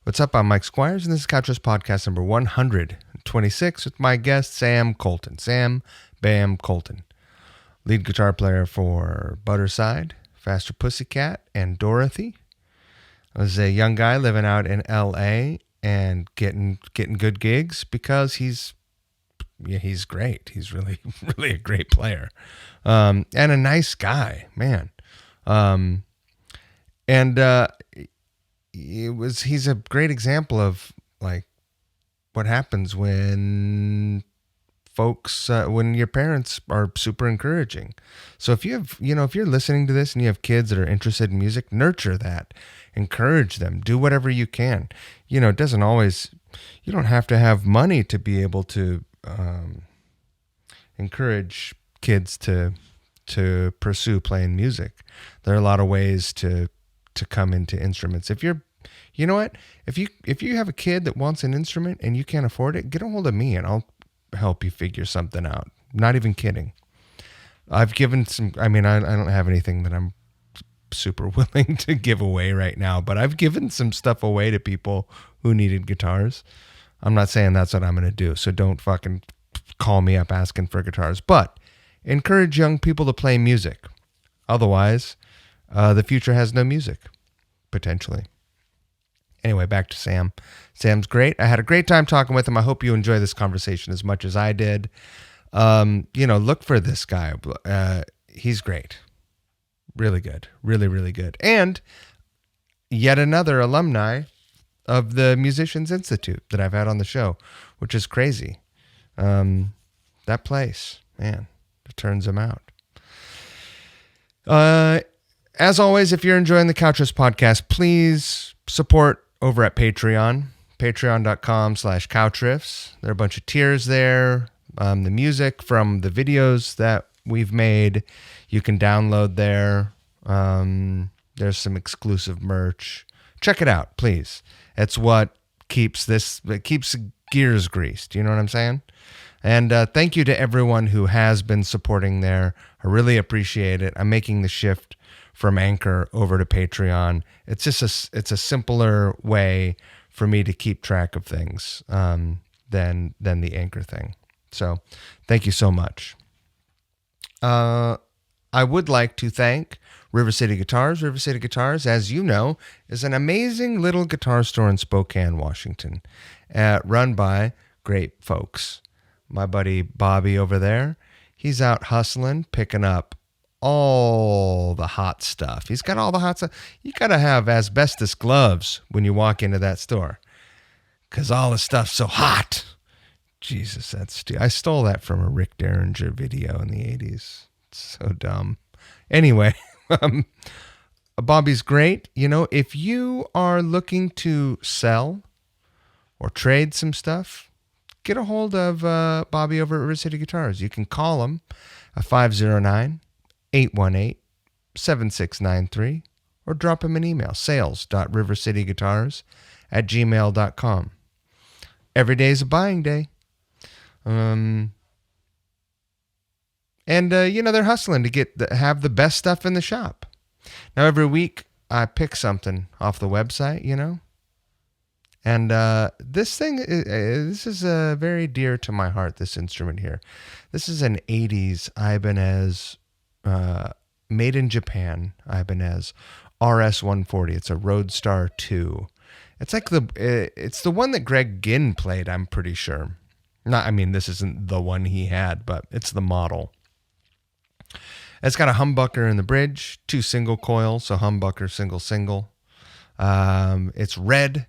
What's up? I'm Mike Squires, and this is Couch Riffs Podcast number 126 with my guest, Sam Koltun. Sam Bam Koltun, lead guitar player for Budderside, Faster Pussycat, and Dorothy. I was a young guy living out in L.A. and getting good gigs because he's great. He's really a great player, and a nice guy, man. He's a great example of like what happens when folks, when your parents are super encouraging. So if you have, if you're listening to this and you have kids that are interested in music, nurture that, encourage them, do whatever you can. It doesn't always, you don't have to have money to be able to encourage kids to pursue playing music. There are a lot of ways to come into instruments. If you're, if you have a kid that wants an instrument and you can't afford it, get a hold of me and I'll help you figure something out. Not even kidding. I've given some, I don't have anything that I'm super willing to give away right now, but I've given some stuff away to people who needed guitars. I'm not saying that's what I'm going to do, so don't fucking call me up asking for guitars, but encourage young people to play music. Otherwise, the future has no music, potentially. Anyway, back to Sam. Sam's great. I had a great time talking with him. I hope you enjoy this conversation as much as I did. Look for this guy. He's great. Really good. Really, really good. And yet another alumni of the Musicians Institute that I've had on the show, which is crazy. That place, man, it turns them out. As always, if you're enjoying the Couch Riffs podcast, please support over at Patreon, patreon.com/couchriffs. There are a bunch of tiers there. The music from the videos that we've made, you can download there. There's some exclusive merch. Check it out, please. It's what keeps gears greased. You know what I'm saying? And thank you to everyone who has been supporting there. I really appreciate it. I'm making the shift from Anchor over to Patreon. It's just it's a simpler way for me to keep track of things than the Anchor thing. So thank you so much. I would like to thank River City Guitars. River City Guitars, as you know, is an amazing little guitar store in Spokane, Washington, run by great folks. My buddy Bobby over there, he's out hustling, picking up all the hot stuff. He's got all the hot stuff. You got to have asbestos gloves when you walk into that store because all the stuff's so hot. Jesus, I stole that from a Rick Derringer video in the 80s. It's so dumb. Anyway, Bobby's great. If you are looking to sell or trade some stuff, get a hold of Bobby over at River City Guitars. You can call him at 509-818-7693 or drop him an email, sales.rivercityguitars@gmail.com. Every day is a buying day. They're hustling to have the best stuff in the shop. Now, every week I pick something off the website, and this is very dear to my heart, this instrument here. This is an 80s Ibanez, made in Japan, Ibanez Rs 140. It's a Roadstar 2. It's like it's the one that Greg Ginn played, I'm pretty sure. This isn't the one he had, but it's the model. It's got a humbucker in the bridge, 2 single coils, so humbucker, single. It's red,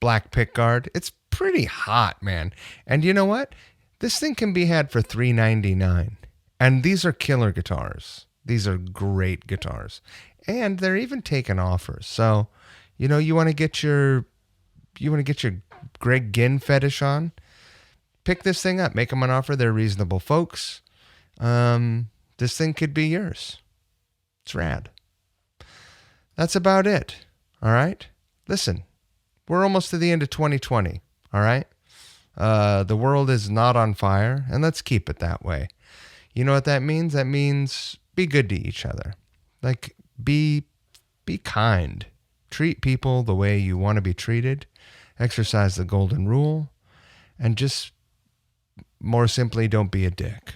black pickguard. It's pretty hot, man. And you know what? This thing can be had for $399. And these are killer guitars. These are great guitars. And they're even taking offers. So, you want to get your Greg Ginn fetish on? Pick this thing up. Make them an offer. They're reasonable folks. This thing could be yours. It's rad. That's about it. All right? Listen, we're almost to the end of 2020. All right? The world is not on fire, and let's keep it that way. You know what that means? That means be good to each other. Like, be kind. treat people the way you want to be treated, exercise the golden rule, and just more simply, don't be a dick.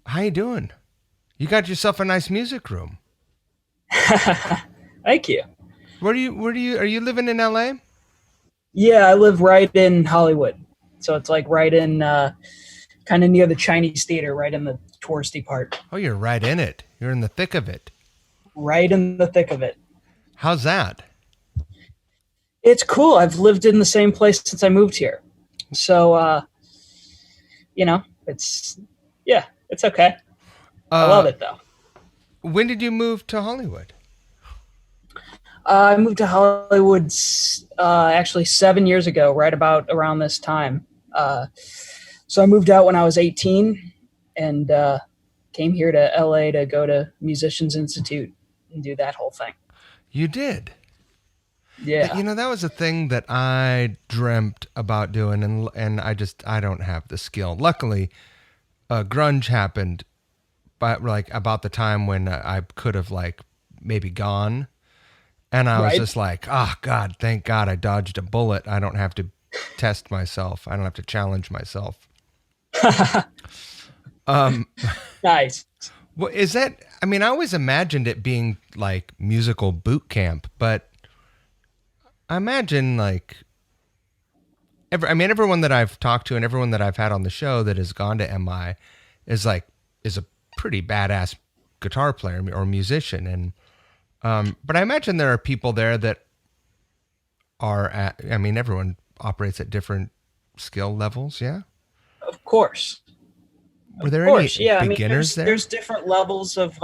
How you doing? You got yourself a nice music room. Thank you. Are you living in LA? Yeah, I live right in Hollywood. So it's like right in kind of near the Chinese theater, right in the touristy part, Oh, you're right in it. You're in the thick of it. right in the thick of it. How's that? It's cool. I've lived in the same place since I moved here. So, it's, yeah, it's okay. I love Uh, it though. when did you move to Hollywood? I moved to Hollywood actually 7 years ago, right about around this time. So I moved out when I was 18 and came here to LA to go to Musicians Institute and do that whole thing. You did. Yeah. That was a thing that I dreamt about doing, and I don't have the skill. Luckily, grunge happened, but like about the time when I could have like maybe gone, and I was Right. just like, oh God, thank God I dodged a bullet. I don't have to test myself. I don't have to challenge myself. Um, Nice. what is that? I mean, I always imagined it being like musical boot camp, but I imagine like everyone that I've talked to and everyone that I've had on the show that has gone to MI is a pretty badass guitar player or musician, and but I imagine there are people there that are at. I mean, everyone operates at different skill levels. Yeah. Of course. Were Of there any course. Yeah. I mean, beginners there? there's different levels of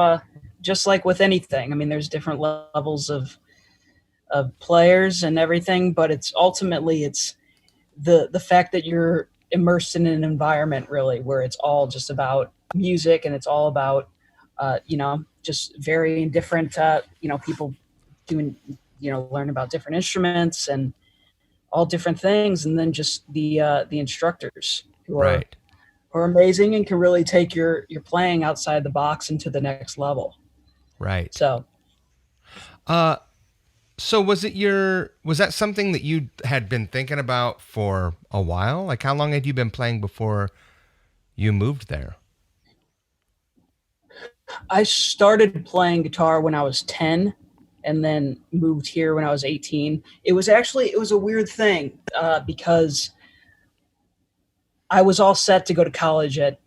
just like with anything. I mean, there's different levels of players and everything, but it's ultimately it's the fact that you're immersed in an environment really where it's all just about music and it's all about just varying different people doing learn about different instruments and all different things, and then just the instructors Right. who are amazing and can really take your playing outside the box into the next level. Right. So Uh, so was that something that you had been thinking about for a while? Like how long had you been playing before you moved there? I started playing guitar when I was 10 and then moved here when I was 18. It was a weird thing because I was all set to go to college at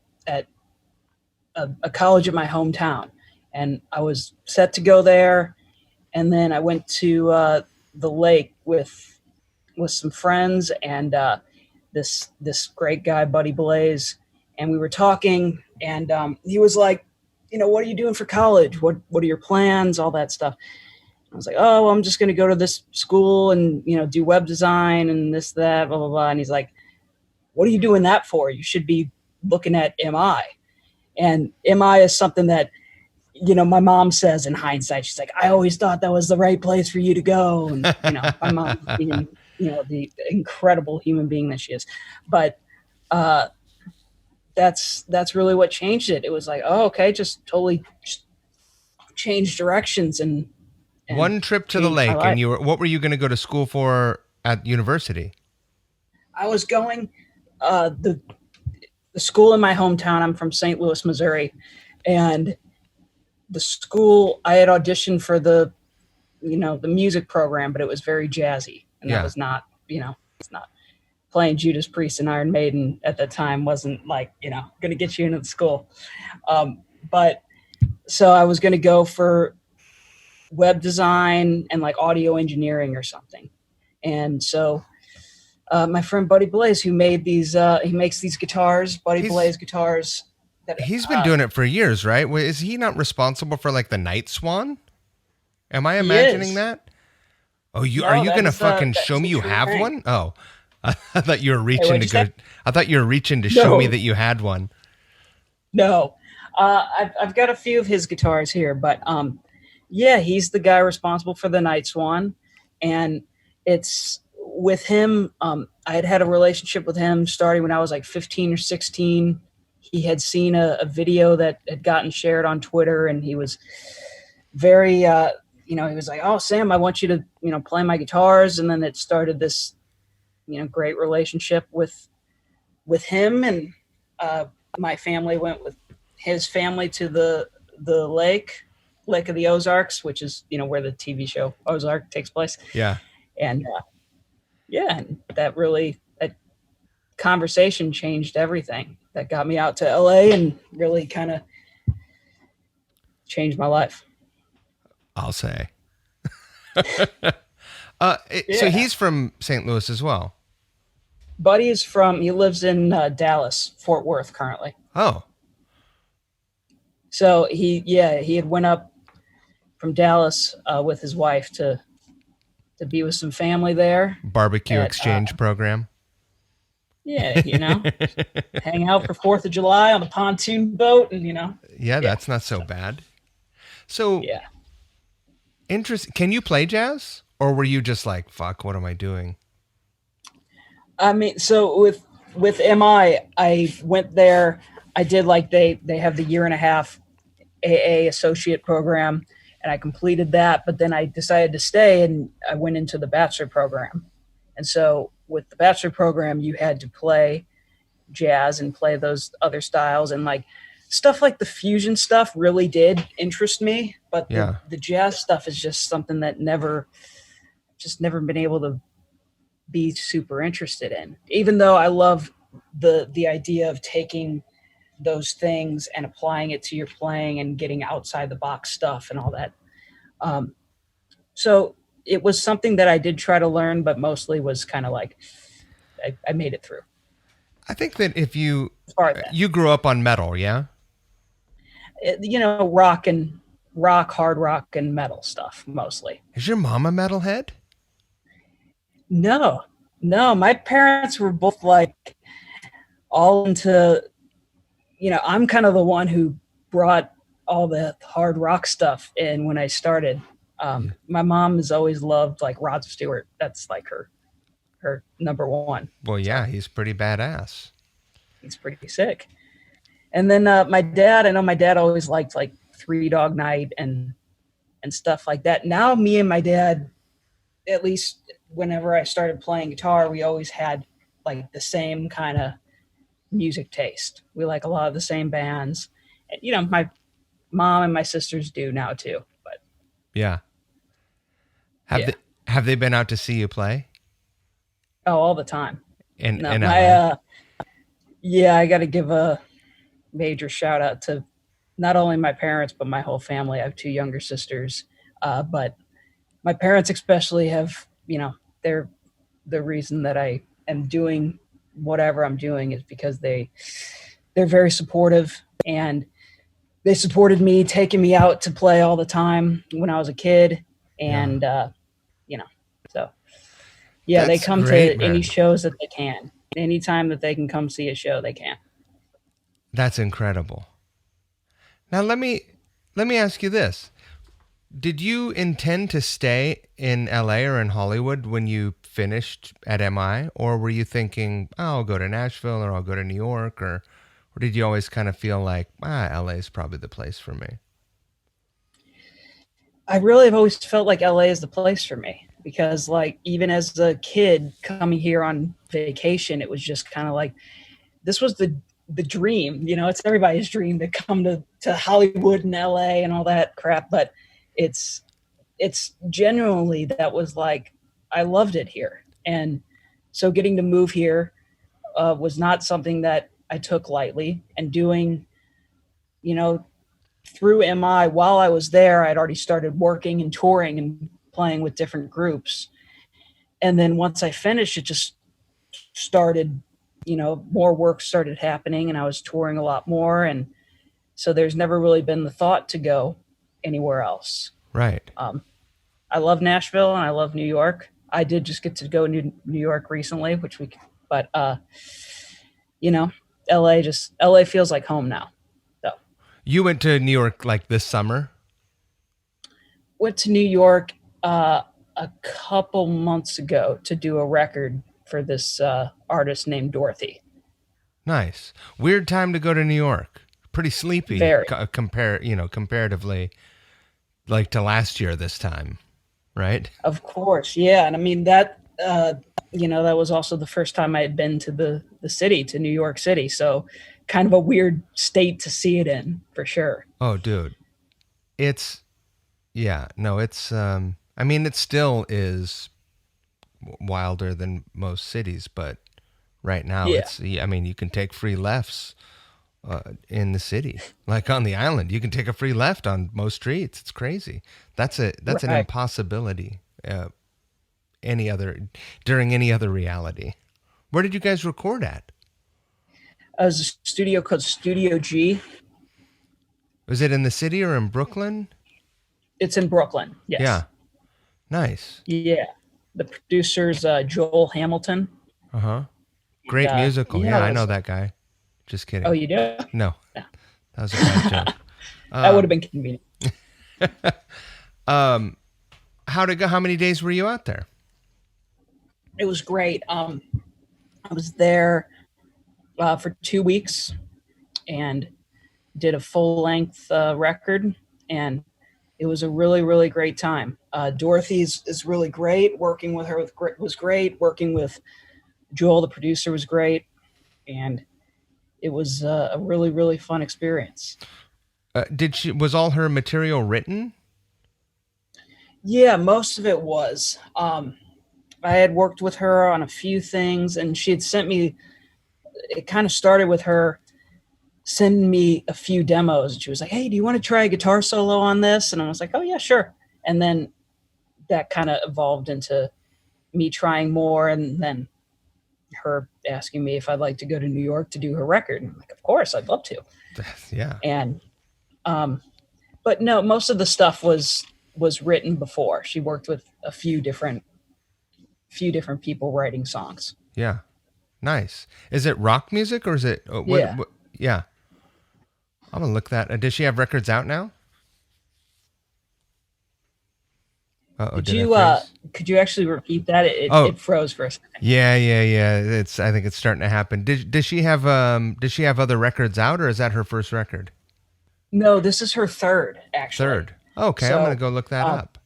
a college in my hometown, and I was set to go there. And then I went to the lake with some friends and this great guy, Buddy Blaze, and we were talking, and he was like, what are you doing for college? What are your plans? All that stuff. I was like, oh, well, I'm just going to go to this school and do web design and this that blah blah blah. And he's like, what are you doing that for? You should be looking at MI. And MI is something that my mom says in hindsight, she's like, I always thought that was the right place for you to go. And, my mom being, the incredible human being that she is. But that's really what changed it. It was like, oh, okay, just totally change directions and One trip to the change my lake, and life. what were you going to go to school for at university? I was going the school in my hometown. I'm from St. Louis, Missouri, and the school I had auditioned for the music program, but it was very jazzy, and that Yeah. was not it's not playing Judas Priest and Iron Maiden at that time wasn't like going to get you into the school. But so I was going to go for web design and like audio engineering or something, and so. My friend Buddy Blaze, who made he makes these guitars, Buddy He's Blaze guitars. That he's been doing it for years, right? Is he not responsible for like the Night Swan? Am I he imagining is. that? Oh, are No, you gonna fucking that show is me a you true have thing. one? Oh, I thought you were Hey, reaching what'd to you say? go. I thought you were reaching to show me No, that you had one. no. I've got a few of his guitars here, but yeah, he's the guy responsible for the Night Swan, and it's with him. I had a relationship with him starting when I was like 15 or 16. He had seen a video that had gotten shared on Twitter, and he was very, he was like, "Oh, Sam, I want you to, play my guitars." And then it started this, great relationship with him. And uh, my family went with his family to the lake of the Ozarks, which is, where the TV show Ozark takes place. Yeah. And yeah, and that conversation changed everything. That got me out to LA and really kind of changed my life. I'll say. So Yeah. he's from St. Louis as well. Buddy he lives in Dallas, Fort Worth currently. Oh, So he had went up from Dallas with his wife to be with some family there. barbecue exchange program. Yeah, hang out for 4th of July on the pontoon boat, and Yeah, that's not so bad. So yeah. interesting. Can you play jazz, or were you just like, "Fuck, what am I doing"? I mean, so with MI, I went there. I did like they have the year and a half AA associate program, and I completed that. But then I decided to stay, and I went into the bachelor program. And so with the bachelor program, you had to play jazz and play those other styles, and like stuff like the fusion stuff really did interest me. But Yeah. the jazz stuff is just something that never been able to be super interested in, even though I love the idea of taking those things and applying it to your playing and getting outside the box stuff and all that. So it was something that I did try to learn, but mostly was kind of like I made it through. I think that if you Part of that. you grew up on metal, yeah, Rock, hard rock, and metal stuff mostly. is your mom a metalhead? No, my parents were both like all into, I'm kind of the one who brought all the hard rock stuff in when I started. My mom has always loved like Rod Stewart. That's like her number one. Well, yeah, he's pretty badass. He's pretty sick. And then my dad, I know my dad always liked like Three Dog Night and stuff like that. Now me and my dad, at least whenever I started playing guitar, we always had like the same kind of music taste. We like a lot of the same bands. And, my mom and my sisters do now too. But Yeah. Yeah. Have they been out to see you play? all the time. In No, LA? I got to give a major shout out to not only my parents but my whole family. I have two younger sisters, but my parents especially have, they're the reason that I am doing whatever I'm doing is because they're very supportive, and they supported me taking me out to play all the time when I was a kid. And, so yeah, they That's come great, to any man. shows that they can. Anytime that they can come see a show, they can. That's incredible. Now let me ask you this. Did you intend to stay in LA or in Hollywood when you finished at MI, or were you thinking, oh, I'll go to Nashville or I'll go to New York, or did you always kind of feel like, LA is probably the place for me? I really have always felt like LA is the place for me because, like, even as a kid coming here on vacation, it was just kind of like this was the dream. It's everybody's dream to come to Hollywood and LA and all that crap. But it's genuinely that was like I loved it here, and so getting to move here was not something that I took lightly. And doing, through MI while I was there, I'd already started working and touring and playing with different groups. And then once I finished, it just started, more work started happening and I was touring a lot more. And so there's never really been the thought to go anywhere else. Right. I love Nashville and I love New York. I did just get to go to New York recently, but LA feels like home now. So You went to New York like this summer? went to New York a couple months ago to do a record for this artist named Dorothy. Nice. Weird time to go to New York. Pretty sleepy Very. comparatively. like to last year this time, right? Of course, yeah. And I mean that that was also the first time I had been to the city, to New York City. So kind of a weird state to see it in, for sure. Oh, dude. It's yeah, no, it's I mean it still is wilder than most cities, but right now Yeah. it's I mean you can take free lefts in the city. Like on the island, you can take a free left on most streets. It's crazy. That's an Right. impossibility any other during any other reality. Where did you guys record at? As a studio called Studio G. Was it in the city or in Brooklyn? It's in Brooklyn. Yeah. Yes. Nice. Yeah. The producer's Joel Hamilton. Uh-huh. And Great musical. yeah, Yeah, it I know was. that guy. Just Oh, kidding. you do? No, Yeah. that was a bad joke. That would have been convenient. How many days were you out there? It was great. I was there for 2 weeks and did a full length record, and it was a really, really great time. Dorothy is really great. Working with her was great. Working with Joel, the producer, was great, and it was a really, really fun experience. Was all her material written? Yeah, most of it was. I had worked with her on a few things, and she had sent me. It kind of started with her sending me a few demos, and she was like, "Hey, do you want to try a guitar solo on this?" And I was like, "Oh yeah, sure." And then that kind of evolved into me trying more, and then her asking me if I'd like to go to New York to do her record. And I'm like, "Of course, I'd love to." Yeah. And um, but no, most of the stuff was written before. She worked with a few different people writing songs. Yeah. Nice. Is it rock music or is it Yeah. what yeah. I'm gonna look that. Does she have records out now? Uh-oh, Did did I you freeze? could you actually repeat that? Oh, It froze for a second. yeah. I think it's starting to happen. Does she have other records out or is that her first record? No, this is her third actually. Third. Okay, I'm gonna So go look that um, up.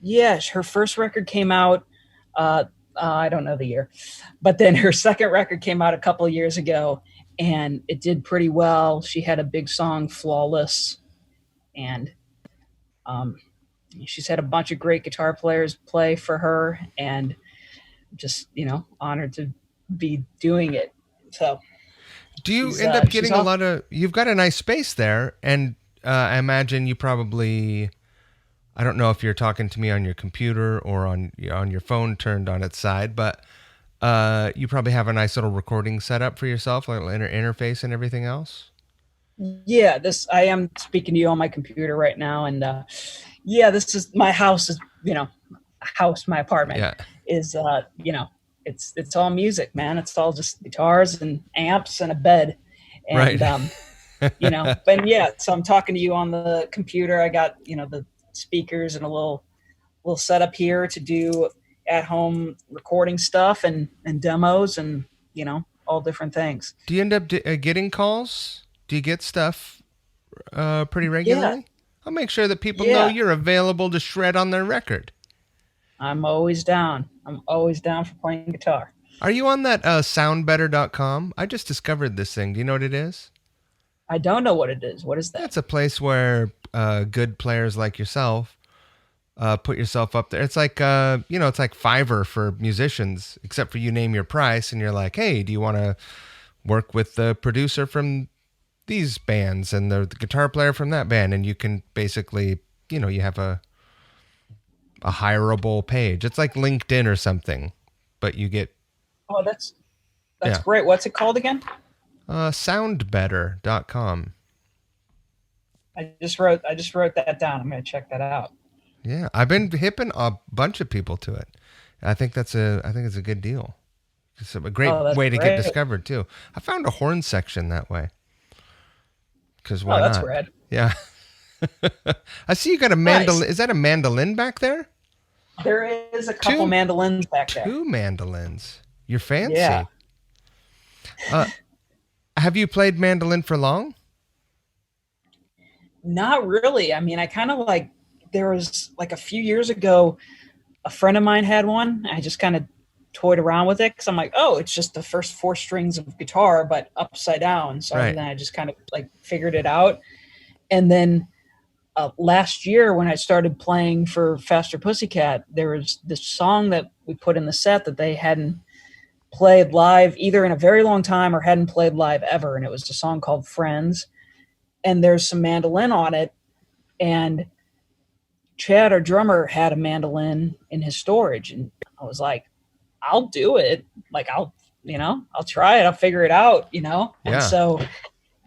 yeah, her first record came out. I don't know the year, but then her second record came out a couple of years ago, and it did pretty well. She had a big song, "Flawless," and um, she's had a bunch of great guitar players play for her, and just honored to be doing it. So Do you she's end up she's getting a off. lot of? You've got a nice space there, and I imagine you probably. I don't know if you're talking to me on your computer or on your phone turned on its side, but you probably have a nice little recording setup for yourself, like interface and everything else. Yeah, this I am speaking to you on my computer right now, and yeah, this is my house. Is house, my apartment Yeah, is it's all music, man. It's all just guitars and amps and a bed, right. and but yeah. So I'm talking to you on the computer. I got the speakers and a little setup here to do at home recording stuff and demos and all different things. Do you end up getting calls? Do you get stuff pretty Yeah, regularly? I'll make sure that people know yeah. you're available to shred on their record. I'm always down. I'm always down for playing guitar. Are you on that soundbetter.com? I just discovered this thing. Do you know what it is? I don't know what it is. What is that? That's a place where good players like yourself put yourself up there. It's like it's like Fiverr for musicians, except for you name your price and you're like, hey, do you want to work with the producer from these bands and the guitar player from that band? And you can basically, you have a hireable page. It's like LinkedIn or something, but you get Oh, that's yeah, great. What's it called again? soundbetter.com. I just wrote that down. I'm gonna check that out. Yeah, I've been hipping a bunch of people to it. I think it's a good deal. It's a great Oh, that's way to get great. discovered too. I found a horn section that way because why Oh, that's not? rad. Yeah. I see you got a Nice. mandolin. Is that a mandolin back there? There is a couple Two mandolins back there. two mandolins. You're Yeah. fancy. Uh, have you played mandolin for long? Not really. I mean, I kind of like, there was like a few years ago, a friend of mine had one. I just kind of toyed around with it because I'm like, oh, it's just the first four strings of guitar, but upside down. So Right. then I just kind of like figured it out. And then last year when I started playing for Faster Pussycat, there was this song that we put in the set that they hadn't played live either in a very long time or hadn't played live ever. And it was a song called Friends. And there's some mandolin on it. And Chad, our drummer, had a mandolin in his storage. And I was like, I'll do it. Like, I'll try it. I'll figure it out, And Yeah. so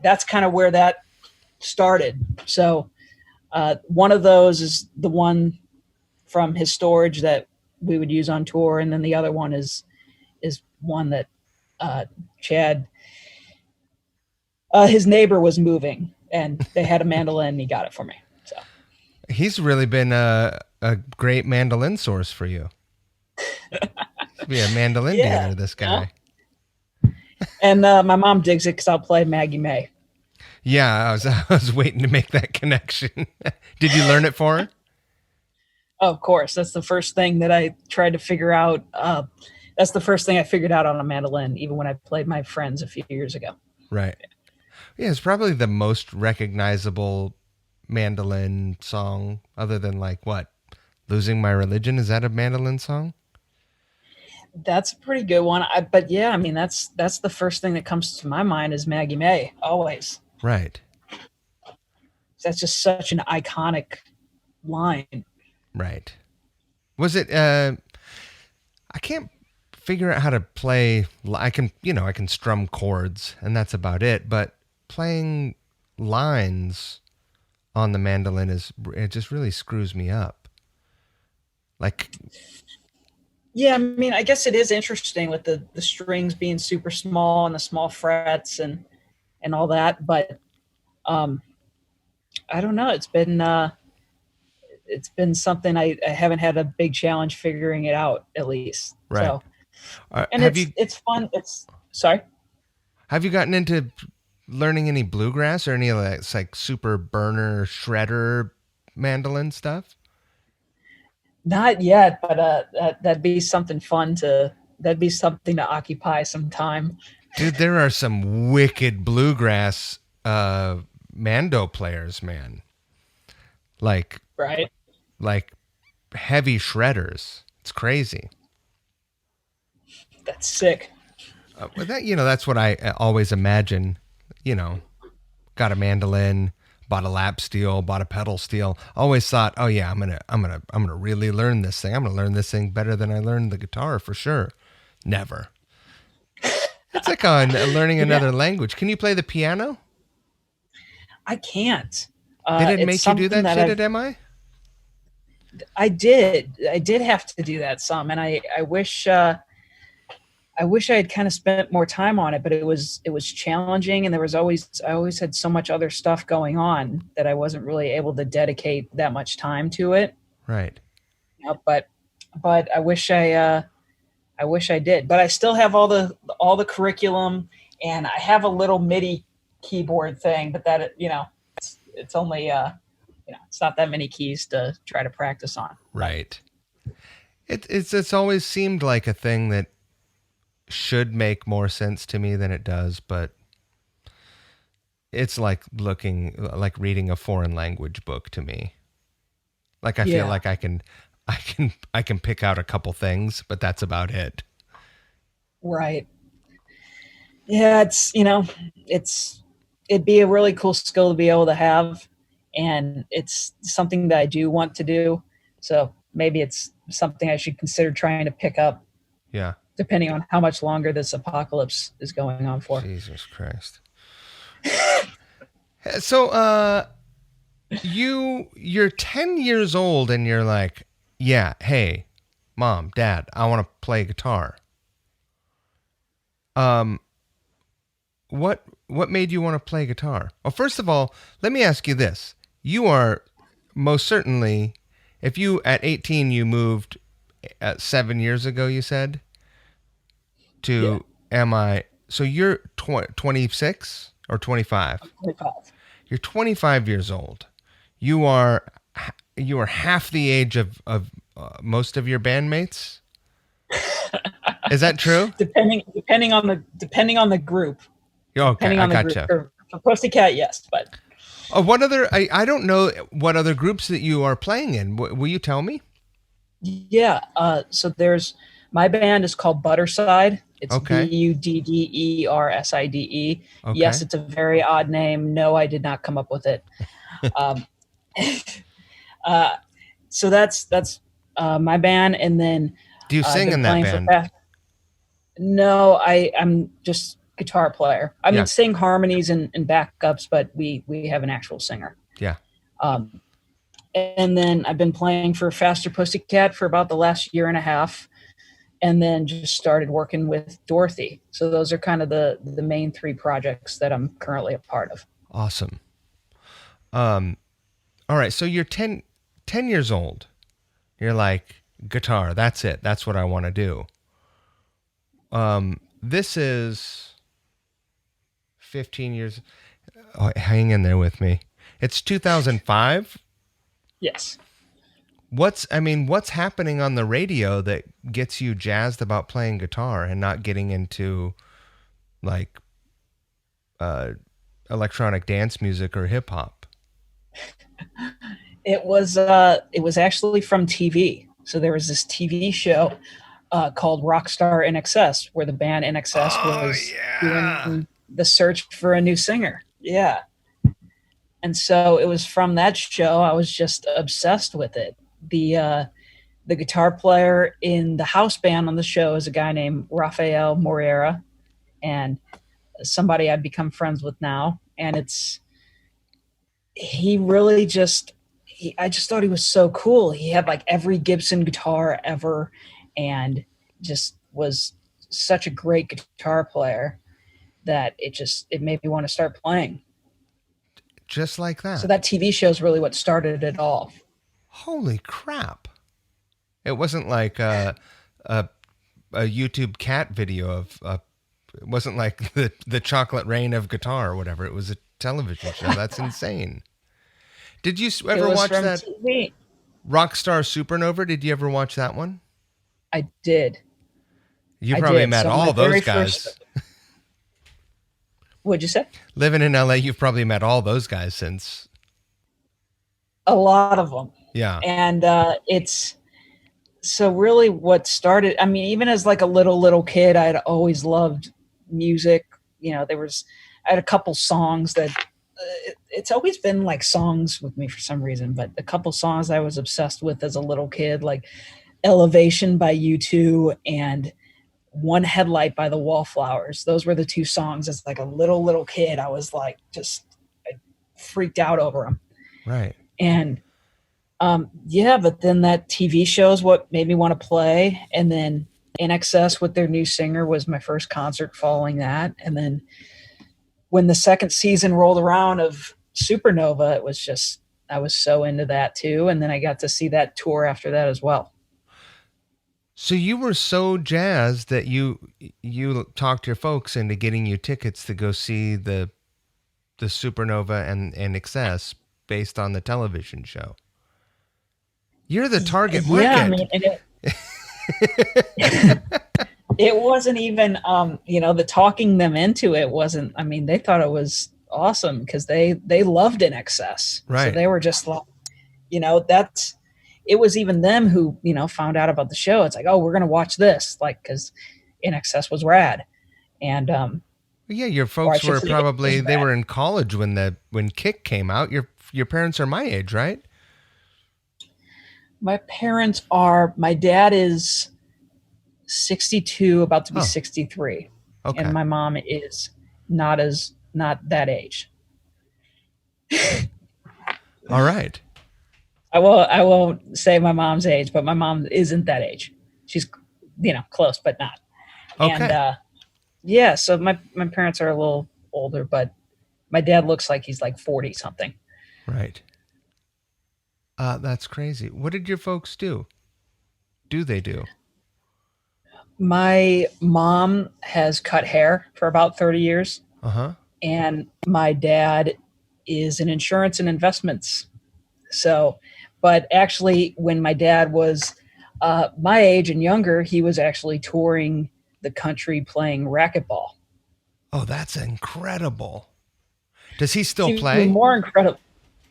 that's kind of where that started. So one of those is the one from his storage that we would use on tour. And then the other one is one that Chad, his neighbor was moving and they had a mandolin and he got it for me. So He's really been a great mandolin source for you. Should be a mandolin yeah. dealer, this guy. And my mom digs it because I'll play Maggie May. Yeah, I was waiting to make that connection. Did you learn it for her? Oh, of course. That's the first thing that I tried to figure out. That's the first thing I figured out on a mandolin, even when I played my friends a few years ago. Right. Yeah, it's probably the most recognizable mandolin song, other than like what? Losing My Religion? Is that a mandolin song? That's a pretty good one. But yeah, I mean, that's the first thing that comes to my mind is Maggie May, always. Right. That's just such an iconic line. Right. Was it I can't figure out how to play. I can strum chords and that's about it, but playing lines on the mandolin it just really screws me up. Like, Yeah, I mean, I guess it is interesting with the strings being super small and the small frets and all that, but I don't know. It's been something I haven't had a big challenge figuring it out, at least. right. So, and Have you it's fun. It's sorry. have you gotten into learning any bluegrass or any of that like super burner shredder mandolin stuff? Not yet, but that'd be something fun to. That'd be something to occupy some time. Dude, there are some wicked bluegrass mando players, man. Like Right. like heavy shredders. It's crazy. That's sick. But that's what I always imagine. You know, got a mandolin, bought a lap steel, bought a pedal steel. Always thought, oh yeah, I'm gonna really learn this thing. I'm gonna learn this thing better than I learned the guitar for sure. Never. It's like learning another language. Can you play the piano? I can't. They didn't It's make you do something that that shit at MI? I did. I did have to do that some, and I wish. I wish I had kind of spent more time on it, but it was challenging, and I always had so much other stuff going on that I wasn't really able to dedicate that much time to it. Right. But I wish I did. But I still have all the curriculum, and I have a little MIDI keyboard thing, but that it's only it's not that many keys to try to practice on. Right. It's always seemed like a thing that should make more sense to me than it does, but it's like reading a foreign language book to me. Like I feel like I can pick out a couple things, but that's about it. Right. Yeah, it'd be a really cool skill to be able to have, and it's something that I do want to do. So maybe it's something I should consider trying to pick up. Yeah. Depending on how much longer this apocalypse is going on for. Jesus Christ. So you're 10 years old and you're like, yeah, hey, mom, dad, I want to play guitar. What made you want to play guitar? Well, first of all, let me ask you this. You are most certainly, if you at 18 you moved 7 years ago, you said, to MI. So you're 26 or 25? 25. You're 25 years old. You are half the age of most of your bandmates. Is that true? Depending on the group. Okay, Depending I on the group. gotcha. For Pussycat, yes, but What other? I don't know what other groups that you are playing in. Will you tell me? yeah. So there's my band is called Budderside. It's Okay. Budderside. Yes, Okay. it's a very odd name. No, I did not come up with it. Um, uh, so that's my band, and then Do you I've sing been in that playing for band? No, I'm just guitar player. I Yeah. mean, sing harmonies and backups, but we have an actual singer. Yeah. Um, and then I've been playing for Faster Pussycat for about the last year and a half, and then just started working with Dorothy. So those are kind of the main three projects that I'm currently a part of. Awesome. All right. So you're 10 years old. You're like, guitar. That's it. That's what I want to do. This is 15 years. Oh, hang in there with me. It's 2005. Yes. What's happening on the radio that gets you jazzed about playing guitar and not getting into like electronic dance music or hip hop? It was actually from TV. So there was this TV show called Rockstar INXS, where the band INXS was doing the search for a new singer. Yeah. And so it was from that show. I was just obsessed with it. The guitar player in the house band on the show is a guy named Rafael Moreira, and somebody I've become friends with now. And he really just, I just thought he was so cool. He had like every Gibson guitar ever, and just was such a great guitar player that it made me want to start playing. Just like that. So that TV show is really what started it all. Holy crap. It wasn't like a YouTube cat video of it wasn't like the chocolate rain of guitar or whatever. It was a television show. That's insane. Did you ever watch that TV. Rockstar Supernova? Did you ever watch that one? I did. You probably met all those guys. What'd you say? Living in LA, you've probably met all those guys since. A lot of them. Yeah. And it's so really what started, I mean, even as like a little kid, I'd always loved music. You know, I had a couple songs that it's always been like songs with me for some reason, but a couple songs I was obsessed with as a little kid, like Elevation by U2 and One Headlight by the Wallflowers. Those were the two songs as like a little kid. I was like, I freaked out over them. Right. And yeah, but then that TV show is what made me want to play. And then INXS with their new singer was my first concert following that. And then when the second season rolled around of Supernova, it was just, I was so into that too. And then I got to see that tour after that as well. So you were so jazzed that you talked your folks into getting you tickets to go see the Supernova and INXS based on the television show. You're the target market. Yeah, I mean, it wasn't even, the talking them into it wasn't, I mean, they thought it was awesome because they loved INXS. Right. So they were just like, it was even them who, found out about the show. It's like, oh, we're going to watch this, like, because INXS was rad. And, yeah, your folks were probably, they were in college when Kick came out. Your parents are my age, right? My parents my dad is 62, about to be 63. Okay. And my mom is not that age. All right. I won't say my mom's age, but my mom isn't that age. She's, close, but not. Okay. And, so my parents are a little older, but my dad looks like he's like 40 something. Right. That's crazy. What did your folks do? Do they do? My mom has cut hair for about 30 years. Uh-huh. And my dad is in insurance and investments. So, but actually, when my dad was my age and younger, he was actually touring the country playing racquetball. Oh, that's incredible. Does he It's still even play? more incredible.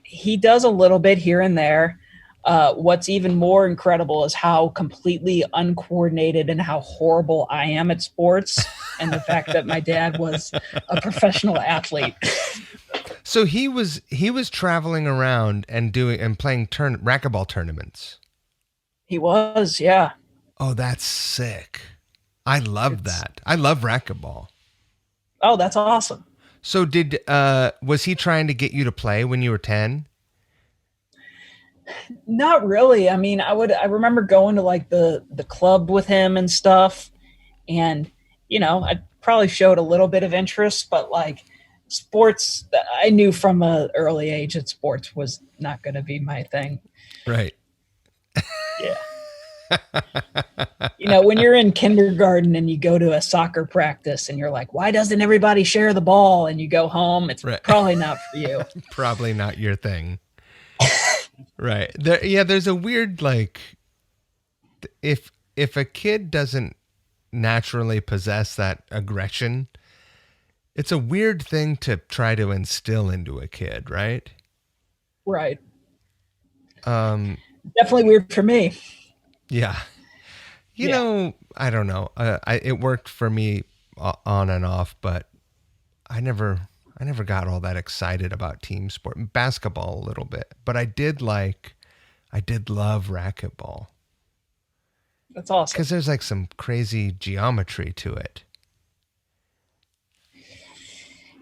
He does a little bit here and there. What's even more incredible is how completely uncoordinated and how horrible I am at sports, and the fact that my dad was a professional athlete. So he was traveling around and doing and playing racquetball tournaments. He was, yeah. Oh, that's sick. I love It's that. I love racquetball. oh, that's awesome. So did was he trying to get you to play when you were 10? Not really. I mean, I remember going to like the club with him and stuff, and I probably showed a little bit of interest, but like sports, I knew from an early age that sports was not going to be my thing. Right. Yeah. When you're in kindergarten and you go to a soccer practice and you're like, why doesn't everybody share the ball? And you go home, it's Right. probably not for you. Probably not your thing. Right. There's a weird like if a kid doesn't naturally possess that aggression, it's a weird thing to try to instill into a kid, right? Right. Um Definitely weird for me. yeah. Yeah. I don't know. It worked for me on and off, but I never got all that excited about team sport. Basketball a little bit, but I did love racquetball That's awesome. because there's like some crazy geometry to it.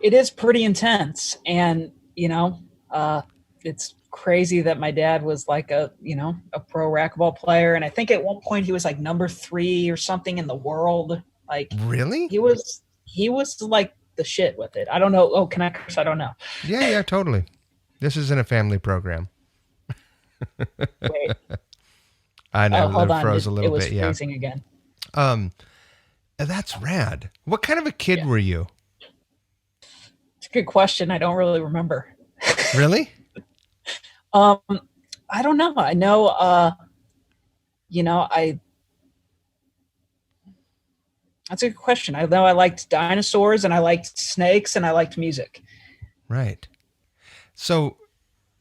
It is pretty intense, and it's crazy that my dad was like a pro racquetball player, and I think at one point he was like number 3 or something in the world. Like Really? he was like the shit with it. I don't know. Oh, can I curse? I don't know. Yeah, totally. This isn't a family program. Wait. I Oh, know hold that on. froze a It little was bit. Yeah. freezing again. Um, that's rad. What kind of a kid Yeah. were you? It's a good question. I don't really remember. Really? Um, I don't know. I know. I That's a good question. I know I liked dinosaurs and I liked snakes and I liked music. Right. So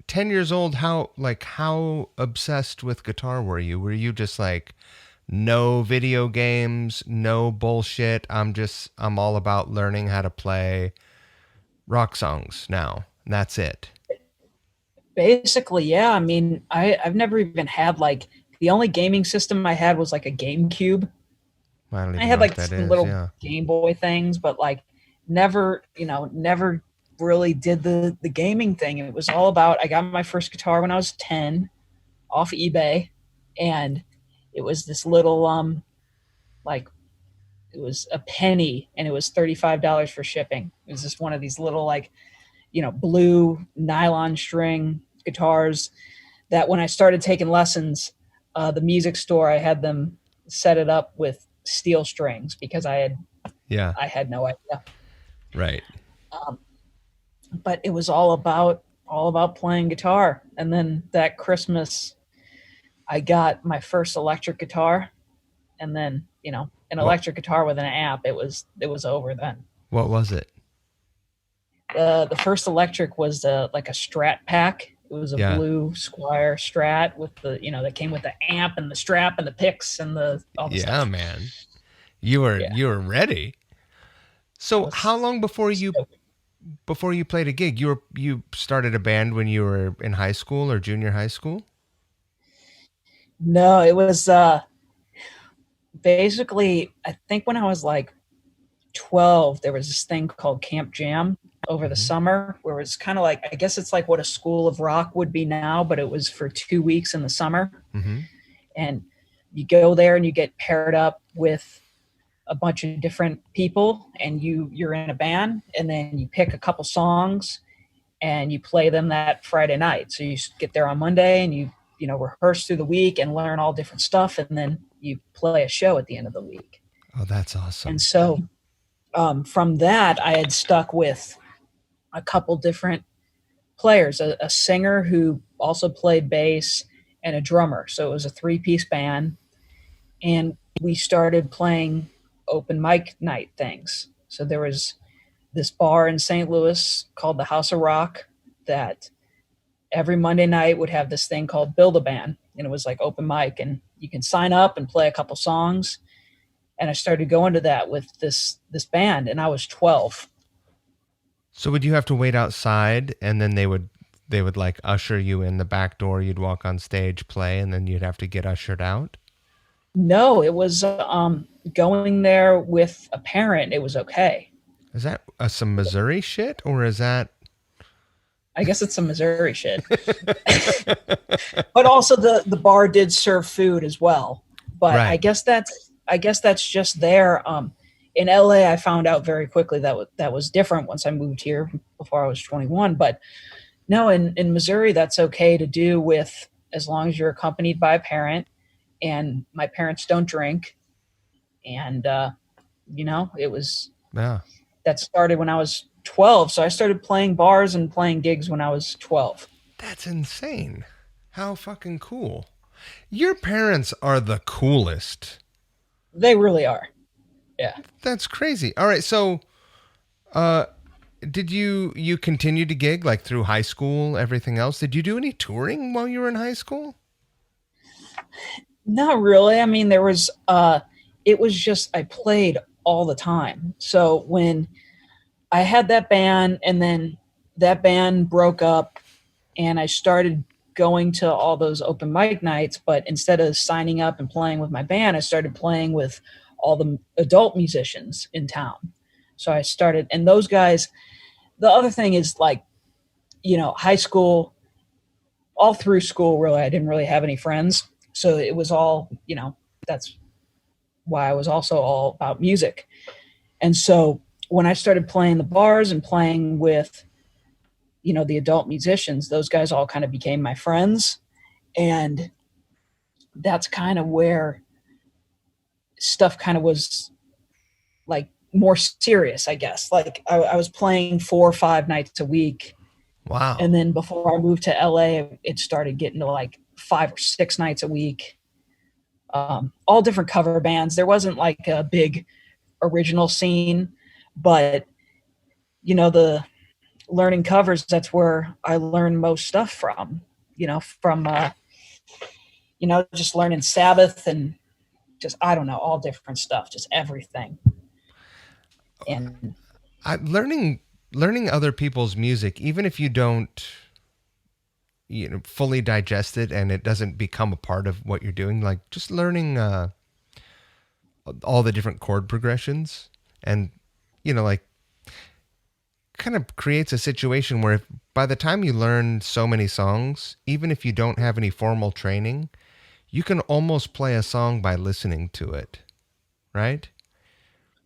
10 years old, how obsessed with guitar were you? Were you just like no video games, no bullshit? I'm all about learning how to play rock songs now. And that's it. Basically, yeah. I mean, I've never even had like the only gaming system I had was like a GameCube. I don't I even had know what like that some is. little Yeah. Game Boy things, but like never really did the gaming thing. It was all about I got my first guitar when I was 10 off eBay, and it was this little like it was a penny and it was $35 for shipping. It was just one of these little like, blue nylon string guitars that when I started taking lessons, the music store, I had them set it up with steel strings because Yeah. I had no idea. Right. Um, but it was all about playing guitar. And then that Christmas, I got my first electric guitar, and then an What electric guitar with an amp. It was over then. what was it? The first electric was like a Strat pack. It was a Yeah. blue Squire Strat with that came with the amp and the strap and the picks and the all the Yeah, stuff. man. You were Yeah, you were ready. So was how long before you played a gig? You started a band when you were in high school or junior high school? no, it was basically I think when I was like 12, there was this thing called Camp Jam over the Hmm. summer where it's kind of like I guess it's like what a school of rock would be now, but it was for 2 weeks in the summer, Hmm. and you go there and you get paired up with a bunch of different people and you're in a band, and then you pick a couple songs and you play them that Friday night. So you get there on Monday and you rehearse through the week and learn all different stuff, and then you play a show at the end of the week. Oh, that's And awesome. so from that I had stuck with a couple different players, a singer who also played bass and a drummer. So it was a three-piece band, and we started playing open mic night things. So there was this bar in St. Louis called the House of Rock that every Monday night would have this thing called Build a Band, and it was like open mic, and you can sign up and play a couple songs. And I started going to that with this band, and I was 12. So would you have to wait outside, and then they would like usher you in the back door? You'd walk on stage, play, and then you'd have to get ushered out? No, it was going there with a parent. It was okay. Is that some Missouri shit, or is that? I guess it's some Missouri shit. But also the bar did serve food as well. But Right. I guess that's just there. In LA, I found out very quickly that was different once I moved here before I was 21. But no, in Missouri, that's okay to do with, as long as you're accompanied by a parent. And my parents don't drink. And, it was, Yeah. that started when I was 12. So I started playing bars and playing gigs when I was 12. That's insane. How fucking cool. Your parents are the coolest. They really are. Yeah. That's crazy. All right, so did you continue to gig like through high school, everything else? Did you do any touring while you were in high school? Not really. I mean, it was just, I played all the time. So when I had that band, and then that band broke up, and I started going to all those open mic nights, but instead of signing up and playing with my band, I started playing with all the adult musicians in town. So I started, and those guys, the other thing is like, high school, all through school, really, I didn't really have any friends. So it was all, that's why I was also all about music. And so when I started playing the bars and playing with, the adult musicians, those guys all kind of became my friends. And that's kind of where stuff kind of was like more serious, I guess. Like I was playing 4 or 5 nights a week. Wow. And then before I moved to LA, it started getting to like 5 or 6 nights a week. All different cover bands. There wasn't like a big original scene, but the learning covers, that's where I learned most stuff from, just learning Sabbath and just, I don't know, all different stuff, just everything. And Learning other people's music, even if you don't fully digest it and it doesn't become a part of what you're doing, like just learning all the different chord progressions, and like kind of creates a situation where by the time you learn so many songs, even if you don't have any formal training, you can almost play a song by listening to it, right?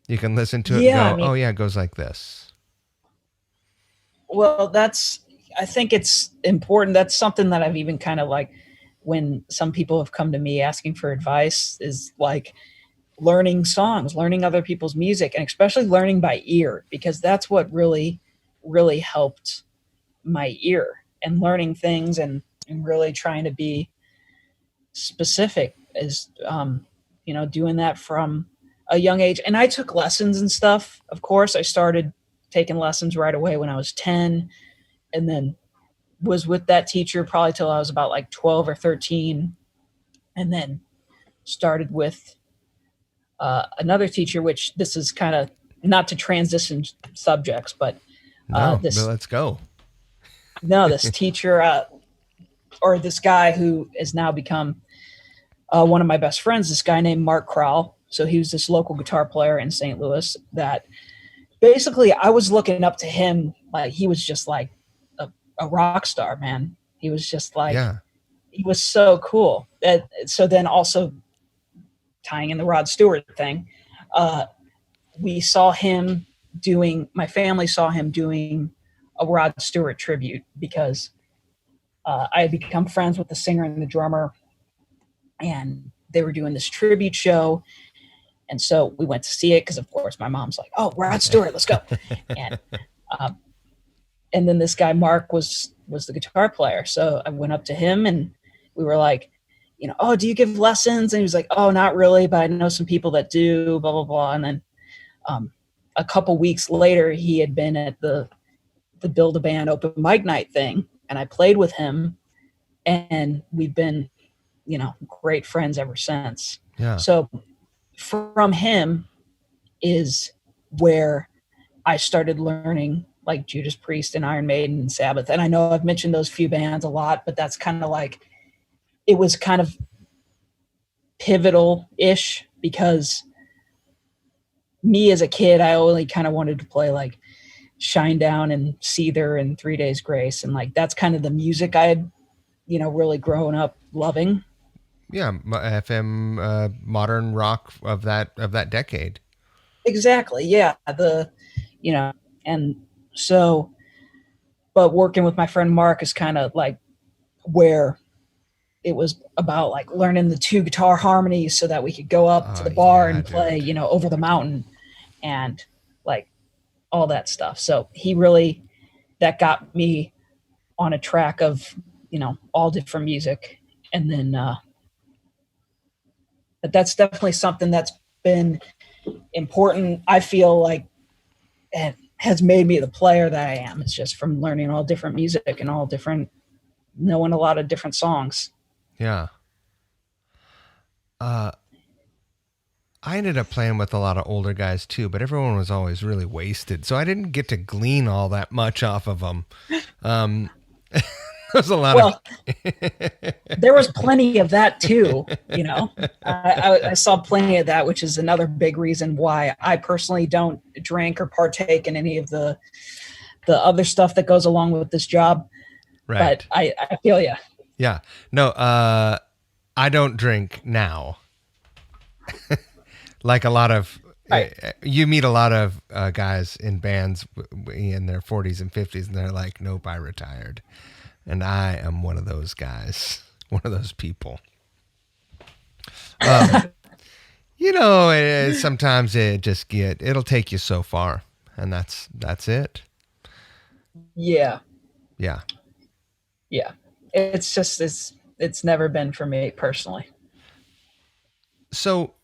You can listen to it and go, oh yeah, it goes like this. Well, I think it's important. That's something that I've even kind of like, when some people have come to me asking for advice, is like learning songs, learning other people's music, and especially learning by ear, because that's what really, really helped my ear, and learning things and really trying to be specific is, doing that from a young age. And I took lessons and stuff. Of course, I started taking lessons right away when I was 10, and then was with that teacher probably till I was about like 12 or 13. And then started with another teacher, which this is kind of not to transition subjects, but let's go. This teacher, or this guy who has now become one of my best friends, this guy named Mark Crowell. So he was this local guitar player in St. Louis that basically I was looking up to him. Like he was just like a rock star, man. He was just like, he was so cool. So then also tying in the Rod Stewart thing, my family saw him doing a Rod Stewart tribute, because I had become friends with the singer and the drummer, and they were doing this tribute show. And so we went to see it because, of course, my mom's like, oh, Rod Stewart, let's go. And then this guy, Mark, was was the guitar player. So I went up to him and we were like, oh, do you give lessons? And he was like, oh, not really, but I know some people that do, blah, blah, blah. And then a couple weeks later, he had been at the Build a Band open mic night thing, and I played with him, and we've been, great friends ever since. Yeah. So from him is where I started learning like Judas Priest and Iron Maiden and Sabbath. And I know I've mentioned those few bands a lot, but that's kind of like, it was kind of pivotal-ish because me as a kid, I only kind of wanted to play like Shinedown and Seether and 3 Days Grace. And like, that's kind of the music I had, really grown up loving. Yeah. FM, modern rock of that decade. Exactly. Yeah. And so, but working with my friend Mark is kind of like where it was about like learning the 2 guitar harmonies so that we could go up to the bar and play, Over the Mountain and like all that stuff. So that got me on a track of, all different music. And then, but that's definitely something that's been important. I feel like it has made me the player that I am. It's just from learning all different music and knowing a lot of different songs. Yeah. I ended up playing with a lot of older guys too, but everyone was always really wasted. So I didn't get to glean all that much off of them. There's a lot there was plenty of that too. I saw plenty of that, which is another big reason why I personally don't drink or partake in any of the other stuff that goes along with this job. Right. But I feel you. Yeah. No, I don't drink now. Like a lot of, you meet a lot of guys in bands in their 40s and 50s, and they're like, nope, I retired. And I am one of those guys, one of those people. Sometimes it'll take you so far, and that's it. Yeah. Yeah. Yeah. It's just, it's never been for me personally. So,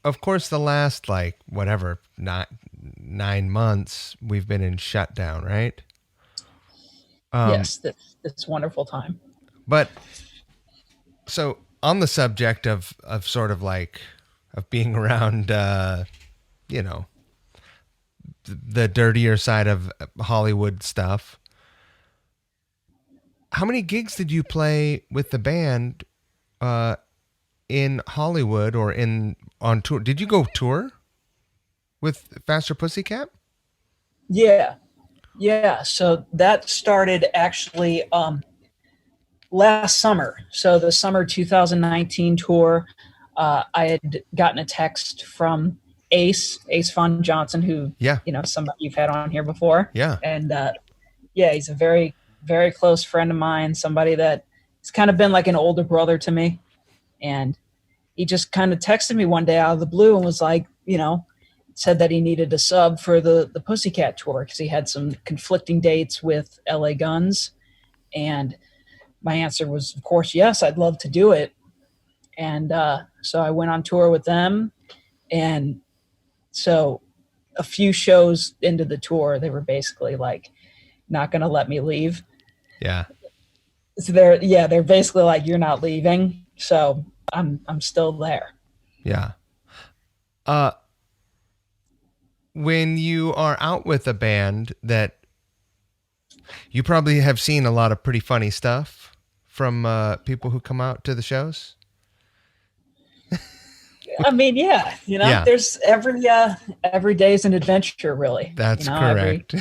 of course, the last, 9 months, we've been in shutdown, right? Yes, this wonderful time. But, so, on the subject of sort of of being around, the dirtier side of Hollywood stuff, how many gigs did you play with the band in Hollywood or on tour? Did you go tour with Faster Pussycat? Yeah. So that started actually last summer. So the summer 2019 tour, I had gotten a text from Ace Von Johnson, who, somebody you've had on here before. Yeah. And he's a very, very close friend of mine, somebody that has kind of been like an older brother to me. And he just kind of texted me one day out of the blue and was like, said that he needed a sub for the Pussycat tour because he had some conflicting dates with LA Guns. And my answer was, of course, yes, I'd love to do it. And so I went on tour with them. And so a few shows into the tour, they were basically like not going to let me leave. Yeah. So they're basically like, you're not leaving. So I'm still there. Yeah. When you are out with a band that you probably have seen a lot of pretty funny stuff from people who come out to the shows. I mean, there's every day's an adventure, really. That's correct.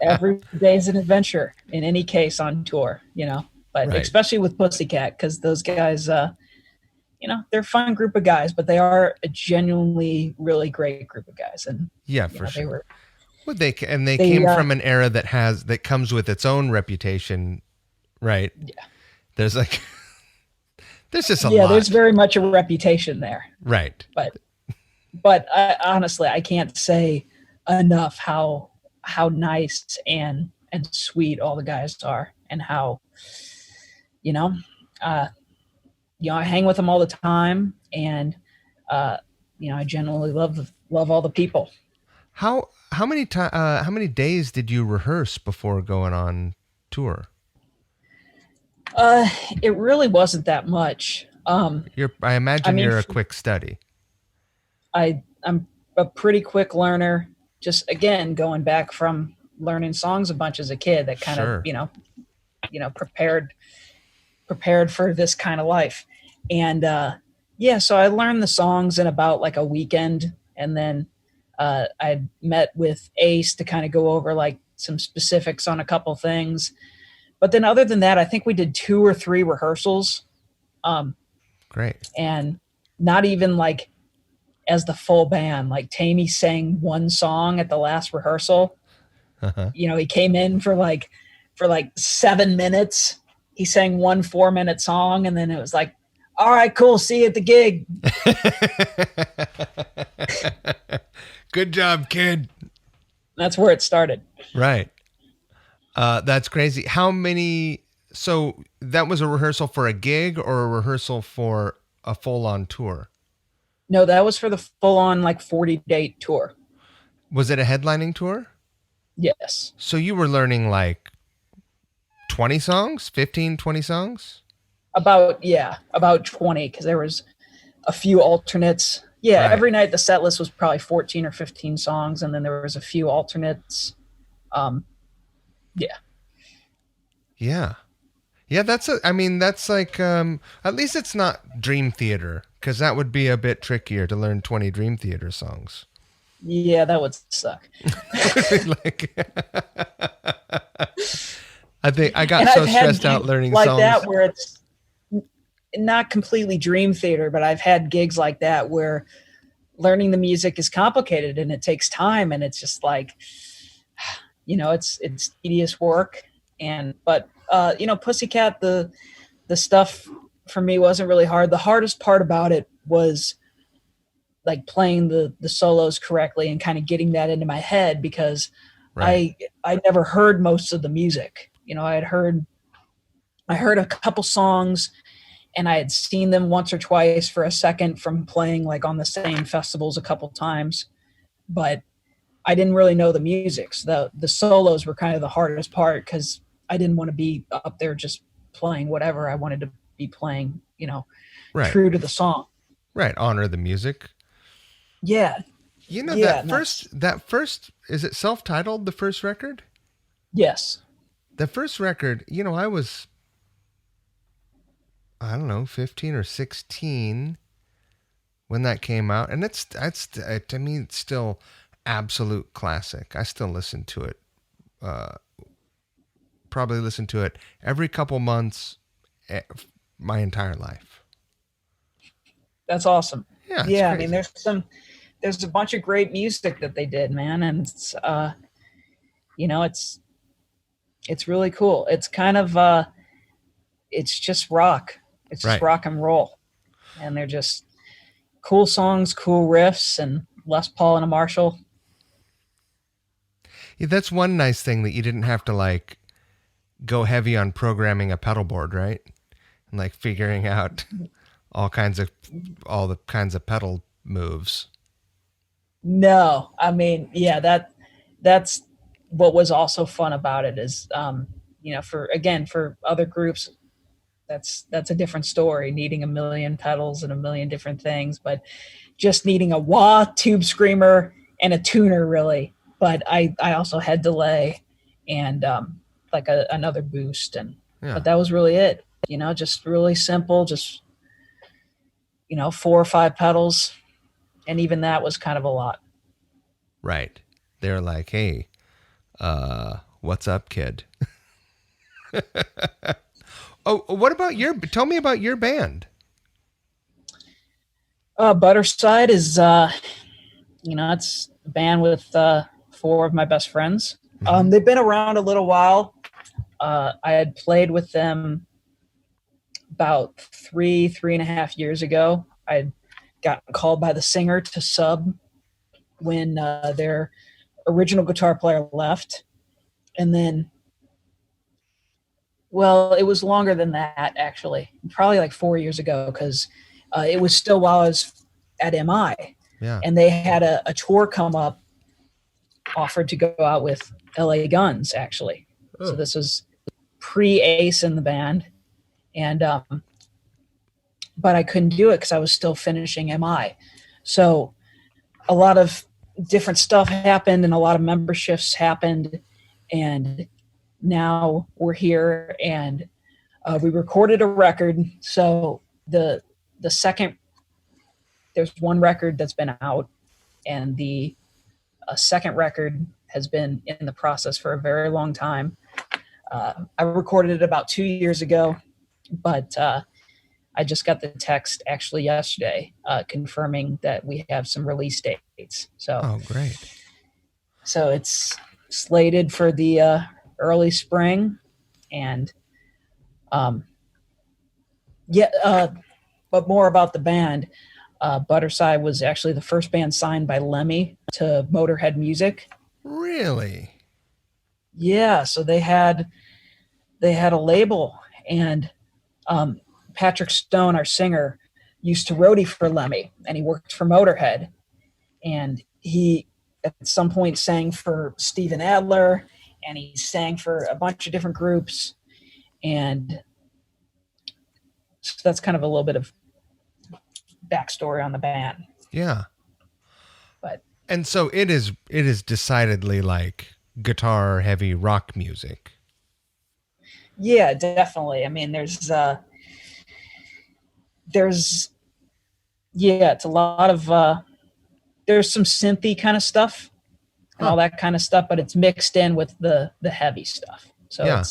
Every day's an adventure in any case on tour, but right. Especially with Pussycat, because those guys, they're a fun group of guys, but they are a genuinely really great group of guys. And for sure. They came from an era that comes with its own reputation, right? Yeah. There's just a lot. There's very much a reputation there. Right. But honestly, I can't say enough how nice and and sweet all the guys are, and how, you know, uh, I hang with them all the time, and uh, I generally love all the people. How many days did you rehearse before going on tour? Uh, it really wasn't that much. I I imagine mean, you're a quick study. I'm a pretty quick learner. Just again, going back from learning songs a bunch as a kid, that kind of Sure. prepared for this kind of life. And yeah, so I learned the songs in about like a weekend, and then I met with Ace to kind of go over like some specifics on a couple things. But then other than that, I think we did 2 or 3 rehearsals, um, Great. and not even like as the full band. Like Tammy sang one song at the last rehearsal. Uh-huh. He came in for like 7 minutes. He sang one 4-minute song, and then it was like, all right, cool, see you at the gig. Good job, kid. That's where it started. Right. That's crazy. How many? So that was a rehearsal for a gig or a rehearsal for a full-on tour? No, that was for the full-on like 40-date tour. Was it a headlining tour? Yes. So you were learning like 20 songs, 15, 20 songs? About 20, because there was a few alternates. Yeah, Right. every night the set list was probably 14 or 15 songs, and then there was a few alternates. Um, yeah. Yeah. Yeah, that's like at least it's not Dream Theater, because that would be a bit trickier to learn 20 Dream Theater songs. Yeah, that would suck. Like I think I got And so I've had stressed out gigs learning like songs. that where it's not completely Dream Theater, but I've had gigs like that where learning the music is complicated and it takes time, and it's just like, it's tedious work. But Pussycat, the stuff for me wasn't really hard. The hardest part about it was like playing the solos correctly and kind of getting that into my head, because Right. I never heard most of the music. I heard a couple songs, and I had seen them once or twice for a second from playing like on the same festivals a couple times, but I didn't really know the music. So the solos were kind of the hardest part, because I didn't want to be up there just playing whatever. I wanted to be playing, Right. true to the song. Right. Honor the music. Yeah, You know yeah, that first is it self-titled, the first record? yes, The first record, I don't know, 15 or 16 when that came out, and that's to me it's still absolute classic. I still listen to it. Uh Probably listen to it every couple months, eh, my entire life. that's awesome. Yeah, it's Yeah, I mean, crazy. there's a bunch of great music that they did, man, and you know, it's really cool. It's kind of it's just rock. It's just Right. rock and roll, and they're just cool songs, cool riffs, and Les Paul and a Marshall. Yeah, that's one nice thing that you didn't have to like go heavy on programming a pedal board, right? And like figuring out all the kinds of pedal moves. No, I mean, yeah, that's what was also fun about it is, for other groups, that's a different story, needing a million pedals and a million different things, but just needing a wah tube screamer and a tuner, really. But I also had delay and like another boost, Yeah. but that was really it. Just really simple, just 4 or 5 pedals, and even that was kind of a lot. Right. They're like, "Hey, what's up, kid?" Oh, what about tell me about your band. Budderside is it's a band with 4 of my best friends. Mhm. They've been around a little while. I had played with them about 3.5 years ago. I had gotten called by the singer to sub when their original guitar player left, and then Well, it was longer than that, actually. Probably like 4 years ago, because it was still while I was at MI. Yeah. And they had a tour come up, offered to go out with LA Guns, actually. So Oh. this was pre-Ace in the band. And but I couldn't do it because I was still finishing MI. So a lot of different stuff happened and a lot of member shifts happened. And now we're here, and we recorded a record. So the second, there's one record that's been out, and the second record has been in the process for a very long time. I recorded it about 2 years ago, but I just got the text actually yesterday confirming that we have some release dates. Oh, great. So it's slated for the early spring, and but more about the band. Budderside was actually the first band signed by Lemmy to Motorhead Music. Really? Yeah, so they had a label, and Patrick Stone, our singer, used to roadie for Lemmy, and he worked for Motorhead, and he at some point sang for Steven Adler, and he sang for a bunch of different groups, and so that's kind of a little bit of backstory on the band. Yeah. But And so it is decidedly like guitar heavy rock music. yeah, definitely. I mean, there's yeah, it's a lot of there's some synthy kind of stuff and all that kind of stuff, but it's mixed in with the heavy stuff. So Yeah.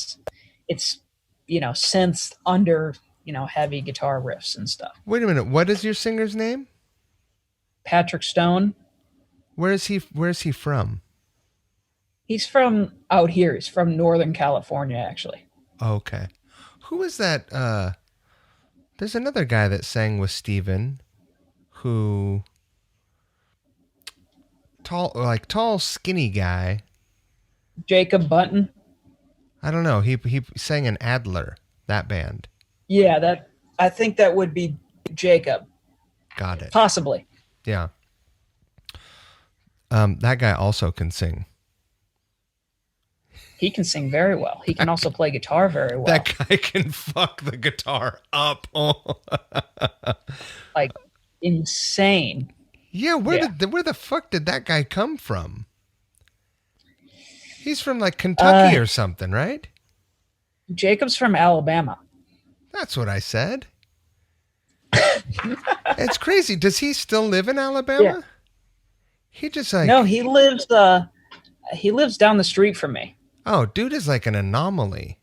it's synths under heavy guitar riffs and stuff. Wait a minute. What is your singer's name? Patrick Stone, Where is he from? he's from out here. He's from Northern California, actually. Okay. Who is that? There's another guy that sang with Steven who tall, skinny guy. Jacob Button. I don't know. He sang in Adler, that band. Yeah, I think that would be Jacob, Got it. possibly. Yeah. That guy also can sing. He can sing very well. He can also play guitar very well. That guy can fuck the guitar up. Oh. Like insane. Yeah, where the fuck did that guy come from? He's from like Kentucky or something, right? Jacob's from Alabama. That's what I said. It's crazy. Does he still live in Alabama? Yeah. He just like No, he lives down the street from me. Oh, dude is like an anomaly.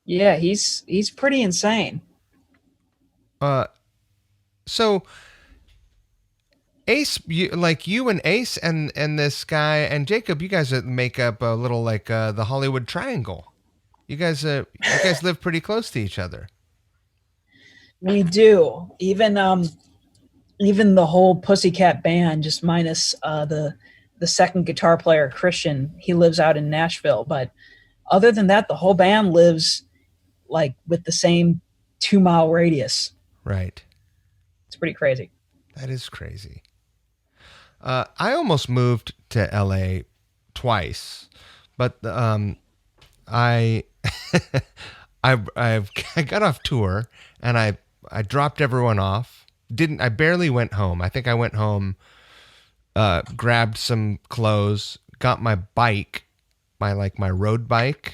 Yeah, he's pretty insane. So Ace, you and Ace and this guy and Jacob, you guys make up a little like the Hollywood Triangle. You guys live pretty close to each other. We do. Even the whole Pussycat band, just minus the second guitar player, Christian, he lives out in Nashville. But other than that, the whole band lives like with the same 2-mile radius. Right. It's pretty crazy. That is crazy. I almost moved to LA twice, but I I got off tour and I dropped everyone off. I barely went home. I think I went home, grabbed some clothes, got my bike, my road bike,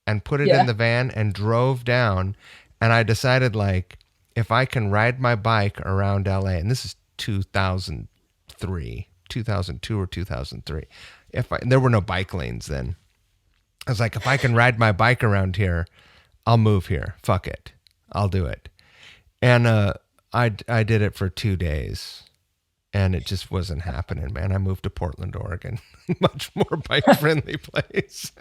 and put it in the van and drove down. And I decided if I can ride my bike around LA, and this is 2002 or 2003. There were no bike lanes then. I was like, if I can ride my bike around here, I'll move here. Fuck it. I'll do it. And I did it for 2 days, and it just wasn't happening, man. I moved to Portland, Oregon. Much more bike-friendly place.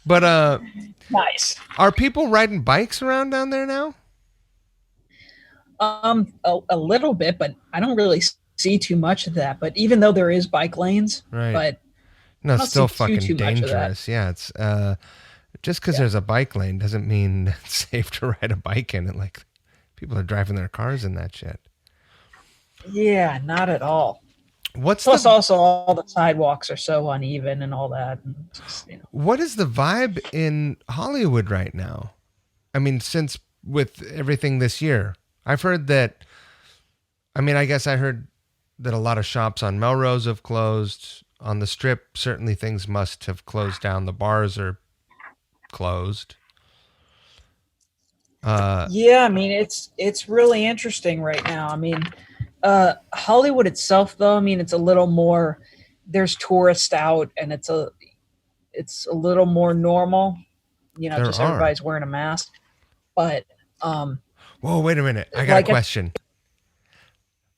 But Nice. are people riding bikes around down there now? A little bit, but I don't really see too much of that. But even though there is bike lanes, Right. but No, I it's don't see still fucking too much of that. dangerous. Yeah, it's just because Yeah. there's a bike lane doesn't mean it's safe to ride a bike in it. Like people are driving their cars in that shit. Yeah, not at all. What's Plus, the also all the sidewalks are so uneven and all that. And just, what is the vibe in Hollywood right now? I mean, since with everything this year, I've heard that. I mean, I guess I heard that a lot of shops on Melrose have closed. On the Strip, certainly things must have closed down. The bars are closed. yeah, I mean it's really interesting right now. I mean, Hollywood itself, though, I mean it's a little more. There's tourists out, and it's a little more normal. There Just are. everybody's wearing a mask. But Whoa, wait a minute. I got a like, question.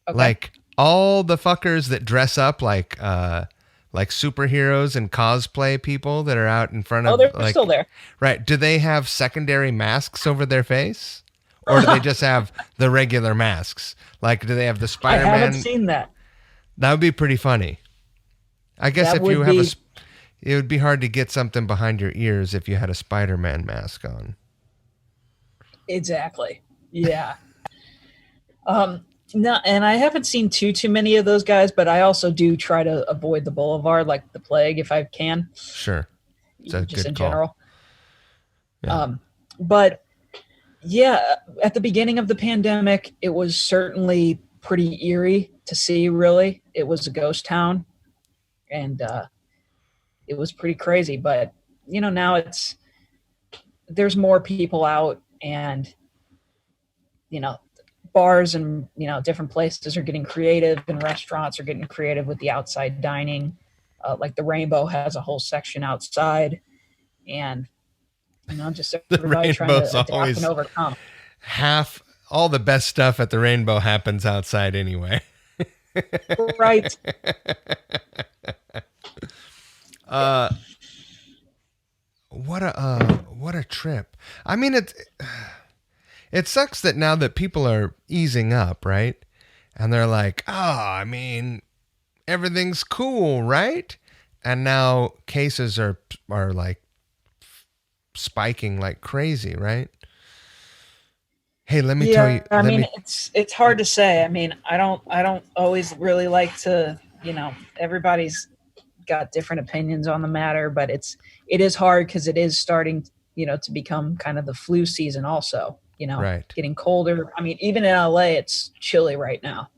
okay, Like all the fuckers that dress up like superheroes and cosplay people that are out in front oh, of they're like still there. right, do they have secondary masks over their face? Or do they just have the regular masks? Like do they have the I Spider-Man? haven't seen that. That would be pretty funny. I guess That if you would have be it would be hard to get something behind your ears if you had a Spider-Man mask on. exactly. Yeah. No, and I haven't seen too many of those guys, but I also do try to avoid the boulevard like the plague if I can, Sure. It's a just good in call. general. Yeah. But yeah, at the beginning of the pandemic, it was certainly pretty eerie to see. Really, it was a ghost town, and it was pretty crazy. But now there's more people out, and you know bars and different places are getting creative, and restaurants are getting creative with the outside dining. Like the Rainbow has a whole section outside, and just The everybody trying Rainbow's to adapt always and overcome. half all the best stuff at the Rainbow happens outside anyway. Right. What a trip. I mean it sucks that now that people are easing up, right? And they're like, "Oh, I mean, everything's cool, right?" And now cases are like spiking like crazy, right? Hey, let me tell you. I mean, it's hard to say. I mean, I don't always really like to, everybody's got different opinions on the matter, but it is hard because it is starting, to become kind of the flu season also, Right. getting colder. I mean, even in LA, it's chilly right now.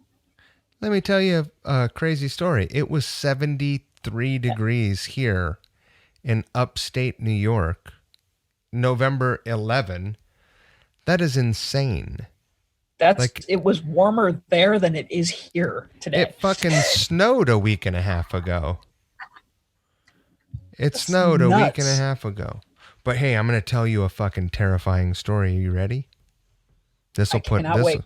Let me tell you a crazy story. It was 73 degrees here in upstate New York, November 11. That is insane. It was warmer there than it is here today. It fucking snowed a week and a half ago. It That's snowed a week nuts. and a half ago. But hey, I'm going to tell you a fucking terrifying story. Are you ready? This will cannot wait.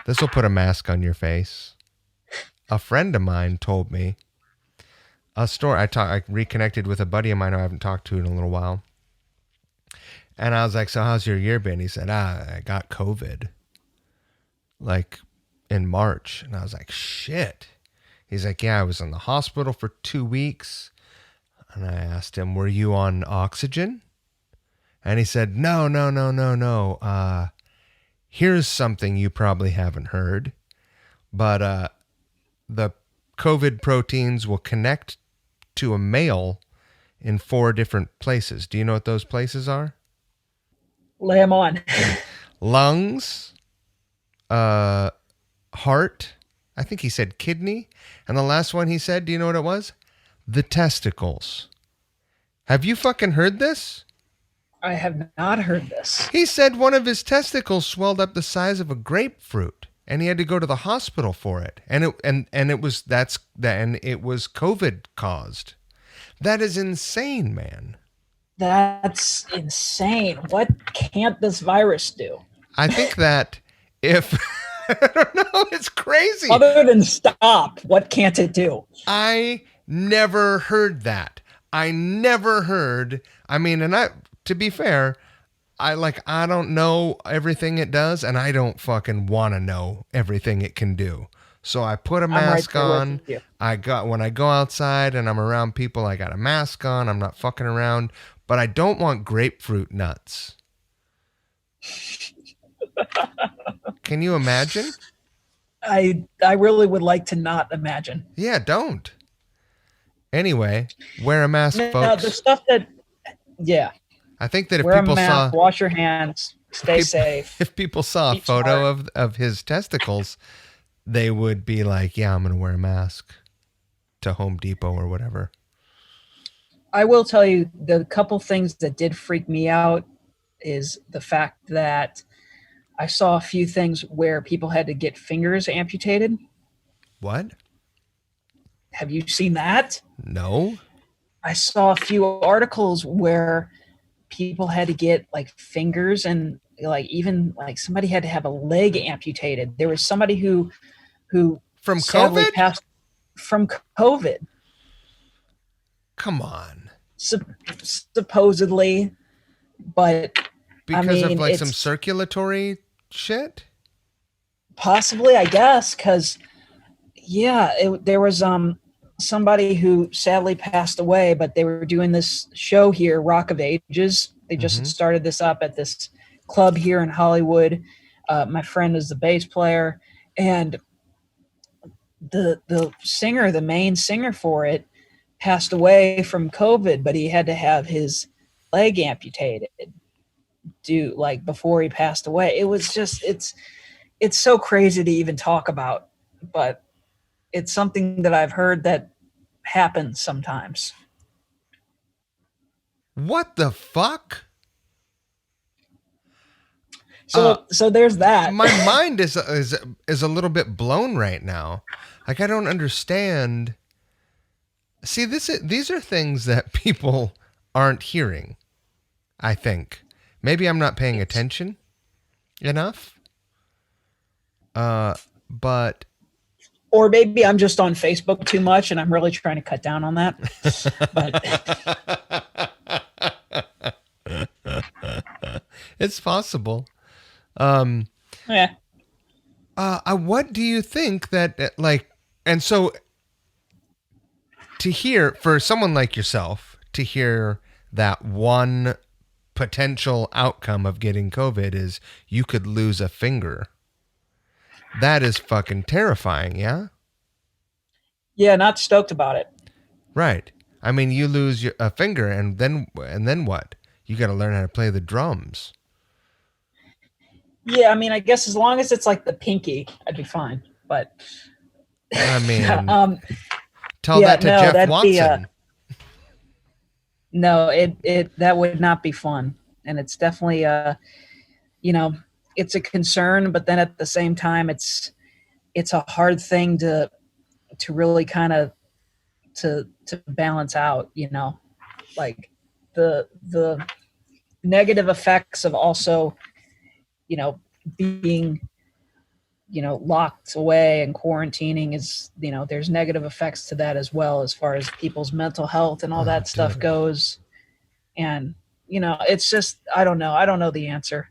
This will put a mask on your face. A friend of mine told me a story. I reconnected with a buddy of mine who I haven't talked to in a little while. And I was like, "So how's your year been?" He said, "I got COVID like in March." And I was like, "Shit." He's like, "Yeah, I was in the hospital for 2 weeks." And I asked him, "Were you on oxygen?" And he said, No. Here's something you probably haven't heard, but the COVID proteins will connect to a male in 4 different places. Do you know what those places are? Lay them on. Lungs, heart, I think he said kidney, and the last one he said, do you know what it was? The testicles. Have you fucking heard this? I have not heard this. He said one of his testicles swelled up the size of a grapefruit, and he had to go to the hospital for it. And it was COVID caused. That is insane, man. That's insane. What can't this virus do? I think that if I don't know, it's crazy. Other than stop, what can't it do? I never heard that. I never heard. I mean, to be fair, I don't know everything it does, and I don't fucking want to know everything it can do. So I put a I'm right mask there with on. you. When I go outside and I'm around people, I got a mask on. I'm not fucking around, but I don't want grapefruit nuts. Can you imagine? I really would like to not imagine. Yeah, don't. Anyway, wear a mask, Now the folks. stuff that yeah, I think that wear a mask, wash your hands, stay safe, if people saw a eat smart. photo of his testicles, they would be like, "Yeah, I'm gonna wear a mask to Home Depot or whatever." I will tell you the couple things that did freak me out is the fact that I saw a few things where people had to get fingers amputated. What? Have you seen that? No. I saw a few articles where people had to get like fingers and like even like somebody had to have a leg amputated. There was somebody who From sadly COVID? passed from COVID. Come on. Supposedly, but Because I of mean, like some it's circulatory shit? possibly, I guess, because yeah, there was somebody who sadly passed away, but they were doing this show here, Rock of Ages. They just Mm-hmm. started this up at this club here in Hollywood. My friend is the bass player, and the singer, the main singer for it, passed away from COVID, but he had to have his leg amputated like before he passed away. It was just it's so crazy to even talk about, but it's something that I've heard that happens sometimes. What the fuck? So there's that. My mind is a little bit blown right now. Like I don't understand. See, these are things that people aren't hearing. I think maybe I'm not paying attention enough. But Or maybe I'm just on Facebook too much and I'm really trying to cut down on that. But it's possible. Yeah. What do you think that like? And so to hear for someone like yourself to hear that one potential outcome of getting COVID is you could lose a finger. That is fucking terrifying, yeah? Yeah, not stoked about it. Right. I mean, you lose a finger and then what? You got to learn how to play the drums. Yeah, I mean, I guess as long as it's like the pinky, I'd be fine. But I mean, tell yeah, that to no, Jeff that'd be, Watson. no, it that would not be fun, and it's definitely you know, it's a concern, but then at the same time, it's a hard thing to really kind of to balance out, you know, like the negative effects of also, you know, being, you know, locked away and quarantining is, you know, there's negative effects to that as well as far as people's mental health and all that stuff dude. goes. And, you know, it's just, I don't know the answer.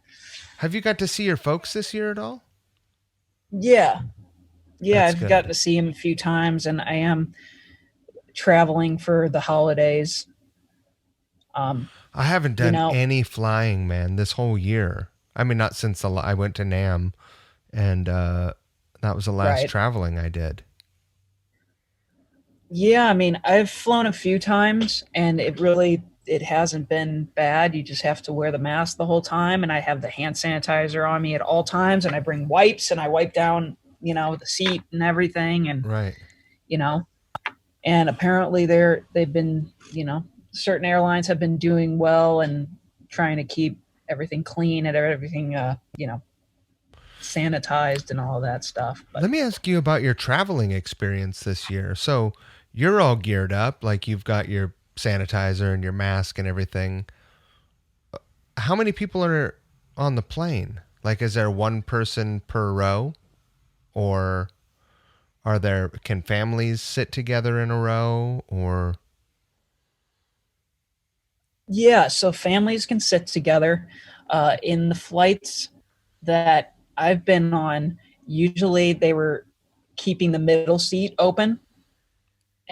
Have you got to see your folks this year at all? Yeah. That's I've good. gotten to see him a few times, and I am traveling for the holidays. I haven't done any flying, man, this whole year. I mean, not since I went to NAMM, and that was the last traveling I did. Yeah, I mean, I've flown a few times, and it hasn't been bad. You just have to wear the mask the whole time, and I have the hand sanitizer on me at all times, and I bring wipes, and I wipe down, you know, the seat and everything, and you know, and apparently they've been, you know, certain airlines have been doing well and trying to keep everything clean and everything, you know, sanitized and all that stuff. But let me ask you about your traveling experience this year. So you're all geared up, like you've got your sanitizer and your mask and everything. How many people are on the plane? Like, is there one person per row, or can families sit together in a row, or? Yeah, so families can sit together in the flights that I've been on. Usually they were keeping the middle seat open.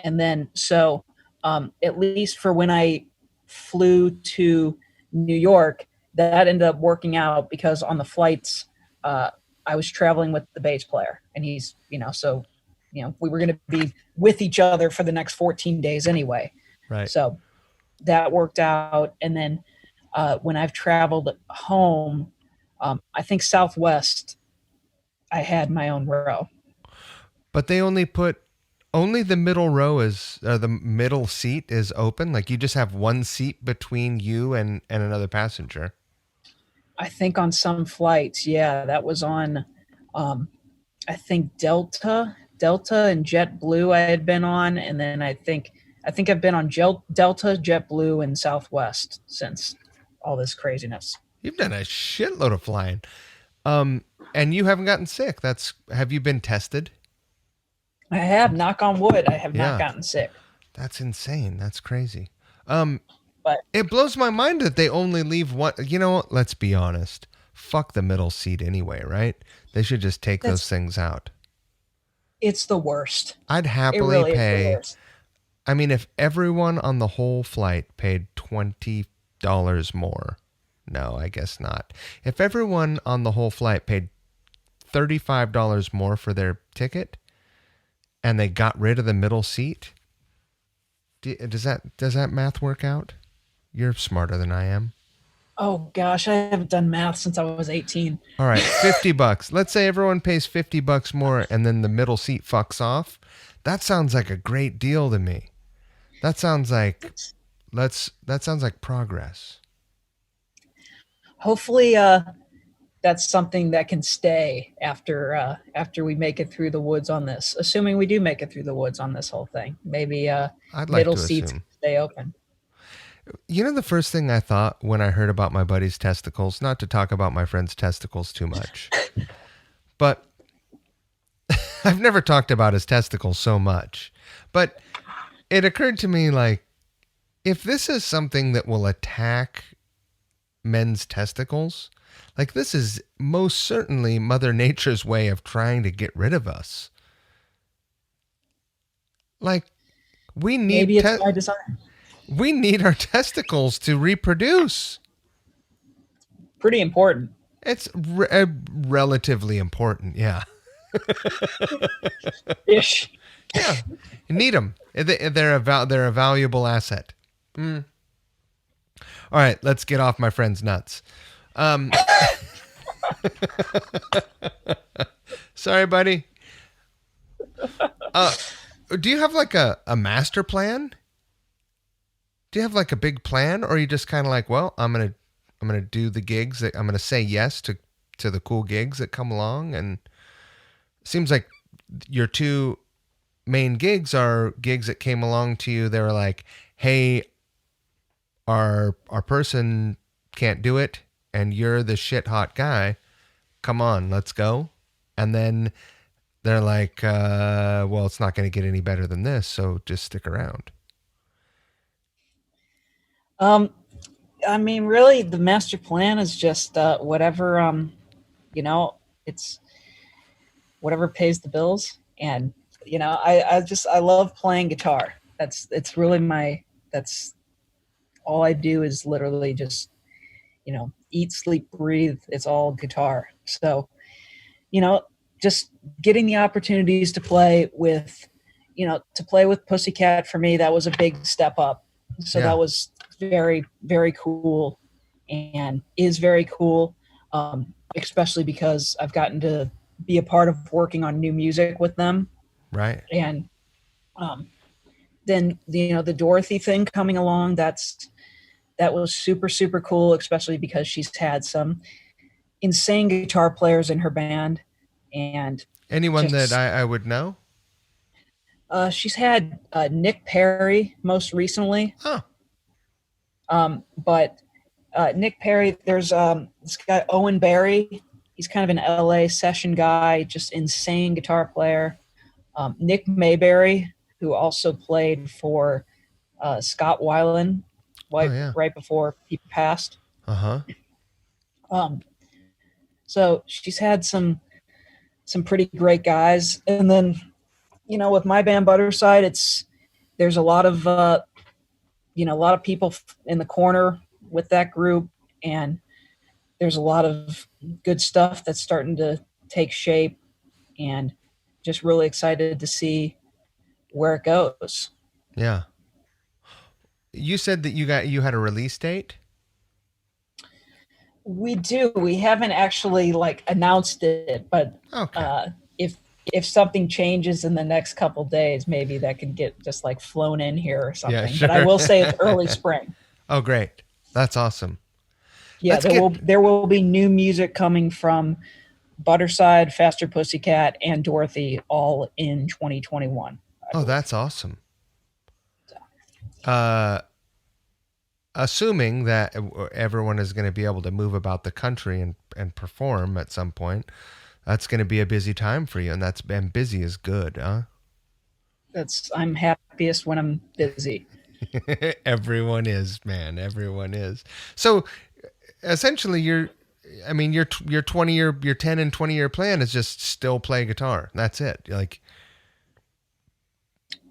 And then, so at least for when I flew to New York, that ended up working out because on the flights, I was traveling with the bass player, and he's, so, we were going to be with each other for the next 14 days anyway. Right. So that worked out. And then when I've traveled home, I think Southwest, I had my own row. But they only the middle row is the middle seat is open. Like you just have one seat between you and another passenger. I think on some flights, yeah, that was on, I think Delta and JetBlue I had been on, and then I think I've been on Delta, JetBlue, and Southwest since all this craziness. You've done a shitload of flying. And you haven't gotten sick. Have you been tested? I have, knock on wood, I have not Yeah. gotten sick. That's insane. That's crazy. But It blows my mind that they only leave one. You know what? Let's be honest. Fuck the middle seat anyway, right? They should just take those things out. it's the worst. I'd It happily really is the pay. worst. I mean, if everyone on the whole flight paid $20 more, no, I guess not. If everyone on the whole flight paid $35 more for their ticket and they got rid of the middle seat, does that math work out? You're smarter than I am. Oh gosh, I haven't done math since I was 18. All right, $50. Let's say everyone pays $50 more and then the middle seat fucks off. That sounds like a great deal to me. That sounds like progress. Hopefully, that's something that can stay after we make it through the woods on this. Assuming we do make it through the woods on this whole thing, maybe I'd like middle to seats assume. stay open. You know the first thing I thought when I heard about my buddy's testicles, not to talk about my friend's testicles too much, but I've never talked about his testicles so much. But it occurred to me, like, if this is something that will attack men's testicles, like, this is most certainly Mother Nature's way of trying to get rid of us. Like, we need Maybe it's by design. we need our testicles to reproduce. Pretty important. It's relatively important, yeah. Ish. Yeah, you need them. They're a valuable asset. All right, let's get off my friend's nuts. Sorry, buddy. Do you have like a master plan? Do you have like a big plan, or are you just kind of like, well, I'm gonna do the gigs that I'm gonna say yes to the cool gigs that come along, and it seems like your two main gigs are gigs that came along to you. They were like, hey, our person can't do it, and you're the shit hot guy. Come on, let's go. And then they're like, well, it's not going to get any better than this, so just stick around. I mean, really, the master plan is just whatever. It's whatever pays the bills, and I love playing guitar. It's really that's all I do is literally just eat, sleep, breathe. It's all guitar. So just getting the opportunities to play with Pussycat, for me, that was a big step up. So Yeah. that was very, very cool, and is very cool, especially because I've gotten to be a part of working on new music with them. Right. And then the Dorothy thing coming along, that was super, super cool, especially because she's had some insane guitar players in her band. And Anyone that I would know? she's had Nick Perry most recently. Oh, But Nick Perry, there's this guy, Owen Barry. He's kind of an LA session guy, just insane guitar player. Nick Mayberry, who also played for Scott Weiland right before he passed. uh-huh. So she's had some some pretty great guys. And then, with my band Budderside, there's a lot of a lot of people in the corner with that group, and there's a lot of good stuff that's starting to take shape, and just really excited to see where it goes. Yeah. You said that you had a release date? We do. We haven't actually announced it, but Okay. If something changes in the next couple days, maybe that could get just flown in here or Yeah, something. sure. But I will say it's early spring. Oh, great. That's awesome. Yeah, Let's there will get there will be new music coming from Budderside, Faster Pussycat, and Dorothy all in 2021. Oh, that's awesome. Uh Assuming that everyone is going to be able to move about the country and perform at some point, that's going to be a busy time for you, and busy is good, huh? I'm happiest when I'm busy. Everyone is, man. Everyone is. So essentially, your 20-year, your 10 and 20-year plan is just still play guitar. That's it.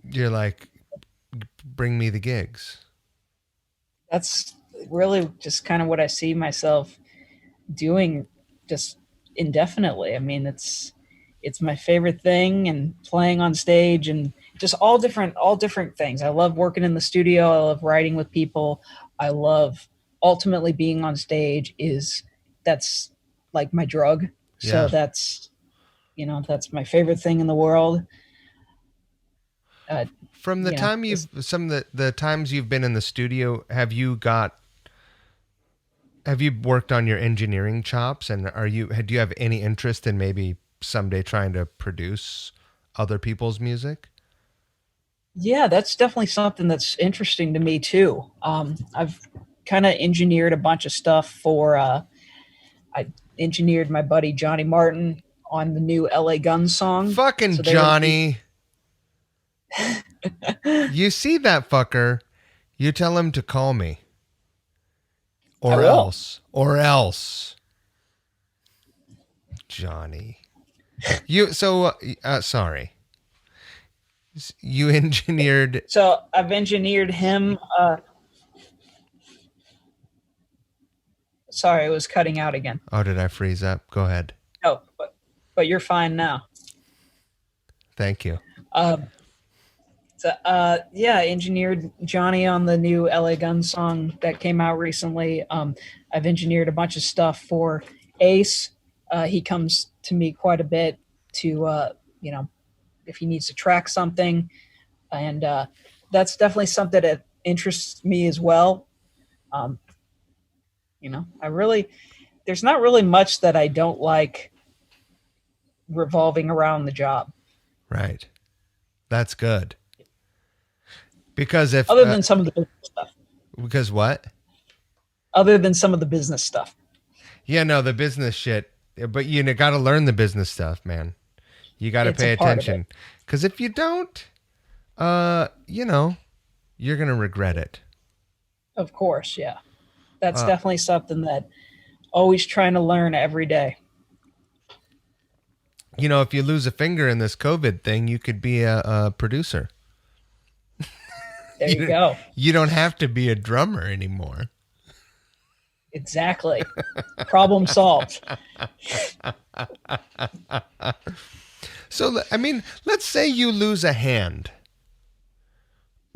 You're like, bring me the gigs. That's really just kind of what I see myself doing, just indefinitely. I mean, it's my favorite thing, and playing on stage, and just all different things. I love working in the studio. I love writing with people. I love ultimately being on stage. That's like my drug. So Yeah. that's my favorite thing in the world. Uh, From the time just some of the times you've been in the studio, have you worked on your engineering chops, and do you have any interest in maybe someday trying to produce other people's music? Yeah, that's definitely something that's interesting to me too. I've kind of engineered a bunch of stuff for. I engineered my buddy Johnny Martin on the new LA Guns song. Fucking So they released. Johnny. You see that fucker, you tell him to call me. I Or will. else. Or else. Johnny. Sorry. You engineered. So I've engineered him. Sorry, it was cutting out again. Oh, did I freeze up? Go ahead. Oh, but you're fine now. Thank you. Um, yeah, I engineered Johnny on the new LA Guns song that came out recently. I've engineered a bunch of stuff for Ace. He comes to me quite a bit to, if he needs to track something. And that's definitely something that interests me as well. Um, there's not really much that I don't like revolving around the job. Right. That's good. Because if Other than some of the business stuff. because what? Other than some of the business stuff. Yeah, no, the business shit. But you got to learn the business stuff, man. You got to It's pay a part of attention. it. Because if you don't, you're gonna regret it. Of course, yeah. That's Uh, definitely something that always trying to learn every day. if you lose a finger in this COVID thing, you could be a producer. There you go. You don't have to be a drummer anymore. Exactly. Problem solved. So, I mean, let's say you lose a hand.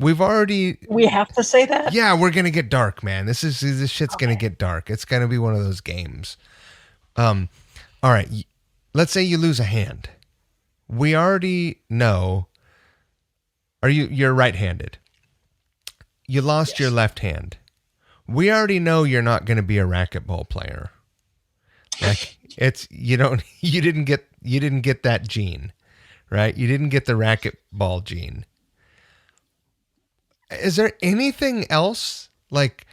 We've already, We have to say that? yeah, we're gonna get dark, man. This shit's gonna Okay. get dark. It's gonna be one of those games. All right. Let's say you lose a hand. We already know. You're right-handed. You lost your Yes. left hand. We already know you're not going to be a racquetball player. Like you didn't get that gene, right? You didn't get the racquetball gene. Is there anything else that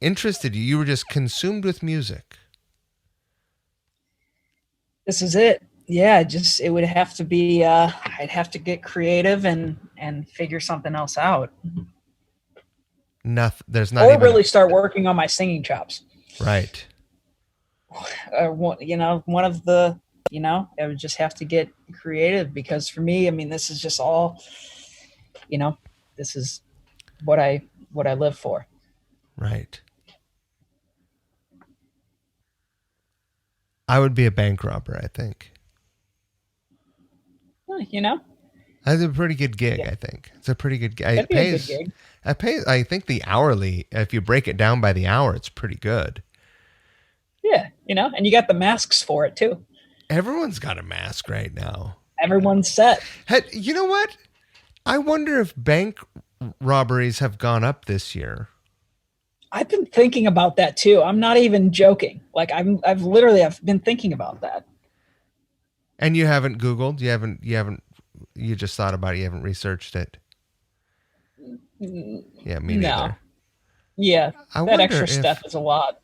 interested you? You were just consumed with music. This is it. Yeah, just it would have to be I'd have to get creative and figure something else out. Nothing. There's not Or even really start working on my singing chops. right. one of the, I would just have to get creative because for me, I mean, this is just all, you know, this is what I live for. Right. I would be a bank robber, I think. You know, That's a pretty good gig, yeah, I think. It's a pretty good gig. that'd It be a good pays. gig. It pays. I think the hourly, if you break it down by the hour, it's pretty good. Yeah, and you got the masks for it too. Everyone's got a mask right now. Everyone's set. You know what? I wonder if bank robberies have gone up this year. I've been thinking about that too. I'm not even joking. Like I've been thinking about that. And you haven't Googled? You just thought about it. You haven't researched it. Yeah, me No. neither. Yeah, I that wonder extra if, step is a lot.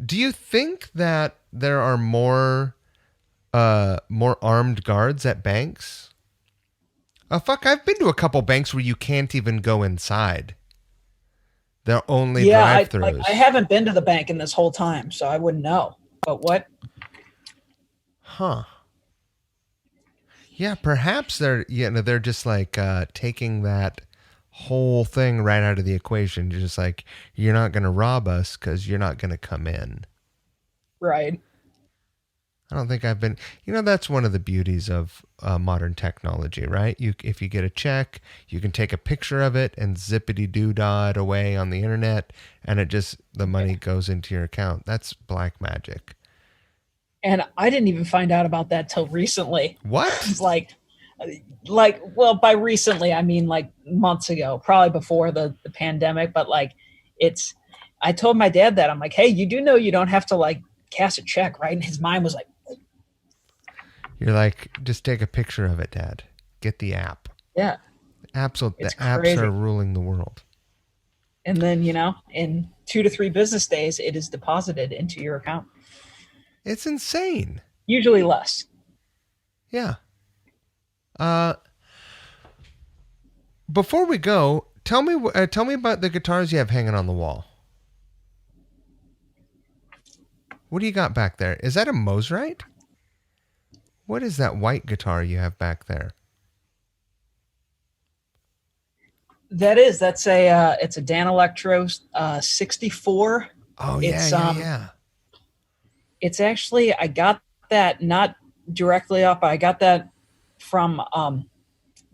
do you think that there are more armed guards at banks? Oh fuck, I've been to a couple banks where you can't even go inside. They're only Yeah, drive-throughs. I haven't been to the bank in this whole time, so I wouldn't know. But what? Huh. Yeah, perhaps they're just like taking that whole thing right out of the equation. You're just like, you're not going to rob us because you're not going to come in. Right. I don't think I've been. That's one of the beauties of modern technology, right? If you get a check, you can take a picture of it and zippity doo dah it away on the internet, and the money goes into your account. That's black magic. And I didn't even find out about that till recently. What? It's well, by recently I mean like months ago, probably before the pandemic. But like, I told my dad that I'm like, hey, you do know you don't have to like cash a check, right? And his mind was like, You're like, just take a picture of it, Dad. Get the app. yeah, The it's apps crazy. are ruling the world. And then in 2 to 3 business days, it is deposited into your account. It's insane. Usually less. Yeah. Before we go, tell me about the guitars you have hanging on the wall. What do you got back there? Is that a Mosrite? What is that white guitar you have back there? That's it's a Dan Electro 64. Oh yeah, It's yeah. It's actually, I got that not directly off, but I got that from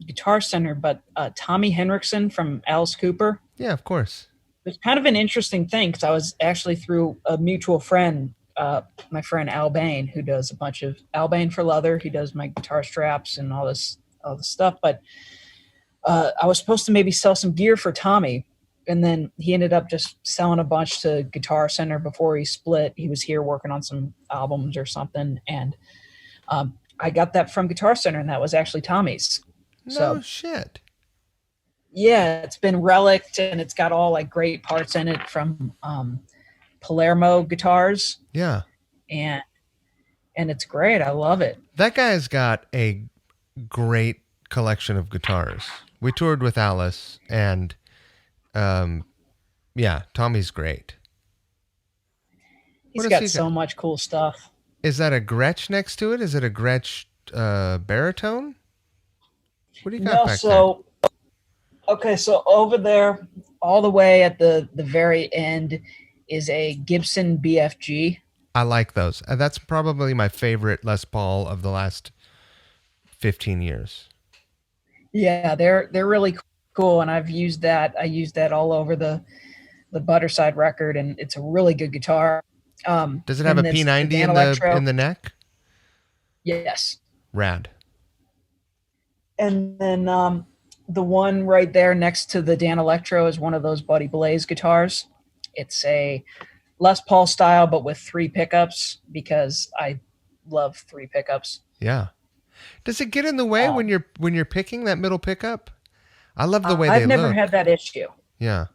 Guitar Center, but Tommy Henriksen from Alice Cooper. Yeah, of course. It's kind of an interesting thing because I was actually through a mutual friend, my friend Al Bain, who does a bunch of Al Bain for Leather. He does my guitar straps and all this stuff. But I was supposed to maybe sell some gear for Tommy, and then he ended up just selling a bunch to Guitar Center before he split. He was here working on some albums or something, and I got that from Guitar Center, and that was actually Tommy's. No shit. Yeah, it's been relicked, and it's got all like great parts in it from Palermo guitars. Yeah. And it's great. I love it. That guy's got a great collection of guitars. We toured with Alice, and yeah, Tommy's great. He's got so much cool stuff. Is that a Gretsch next to it? Is it a Gretsch baritone? What do you got back there? Okay, so over there, all the way at the very end, is a Gibson BFG. I like those. That's probably my favorite Les Paul of the last 15 years. Yeah, they're really cool, and I've used that. I used that all over the Budderside record, and it's a really good guitar. Does it have a P90 in the neck? Yes. Rad. And then the one right there next to the Dan Electro is one of those Buddy Blaze guitars. It's a Les Paul style, but with 3 pickups because I love 3 pickups. Yeah. Does it get in the way when you're picking that middle pickup? I love the way they look. I've never had that issue. Yeah.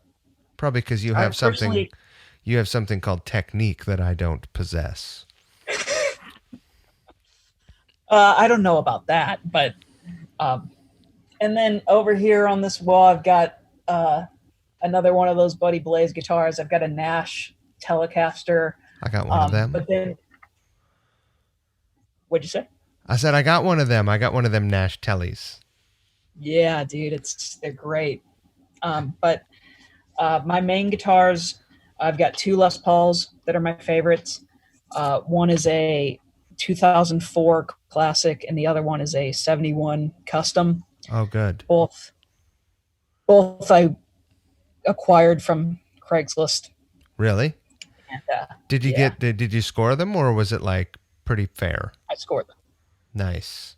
Probably because you have something called technique that I don't possess. I don't know about that, but and then over here on this wall, I've got another one of those Buddy Blaze guitars. I've got a Nash Telecaster I got one of them. But then, what'd you say? I said I got one of them. I got one of them Nash Tellys. Yeah, dude, they're great. But my main guitars, I've got two Les Pauls that are my favorites. One is a 2004 classic, and the other one is a 71 custom. Oh, good. Both I acquired from Craigslist. Really? And, Did you did you score them, or was it like pretty fair? I scored them. Nice.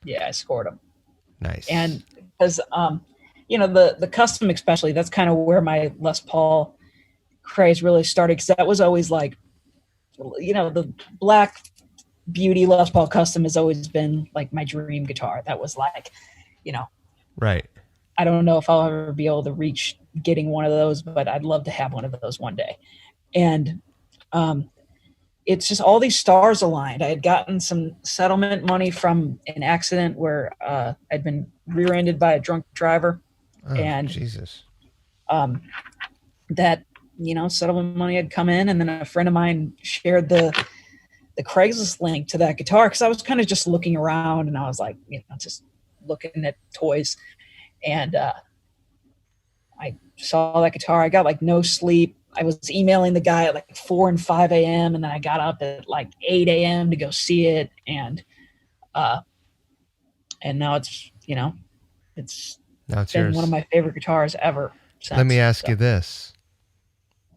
Yeah, I scored them. Nice. And because the custom especially, that's kind of where my Les Paul craze really started, because that was always like, the Black Beauty Les Paul custom has always been like my dream guitar. That was like, right. I don't know if I'll ever be able to reach getting one of those, but I'd love to have one of those one day. And it's just all these stars aligned. I had gotten some settlement money from an accident where I'd been rear-ended by a drunk driver. Oh, and Jesus. That, settlement money had come in, and then a friend of mine shared the Craigslist link to that guitar, because I was kind of just looking around, and I was like, just looking at toys. And I saw that guitar. I got like no sleep. I was emailing the guy at like 4 and 5 a.m. and then I got up at like 8 a.m. to go see it. And now it's been yours. one of my favorite guitars ever since. Let me ask you this.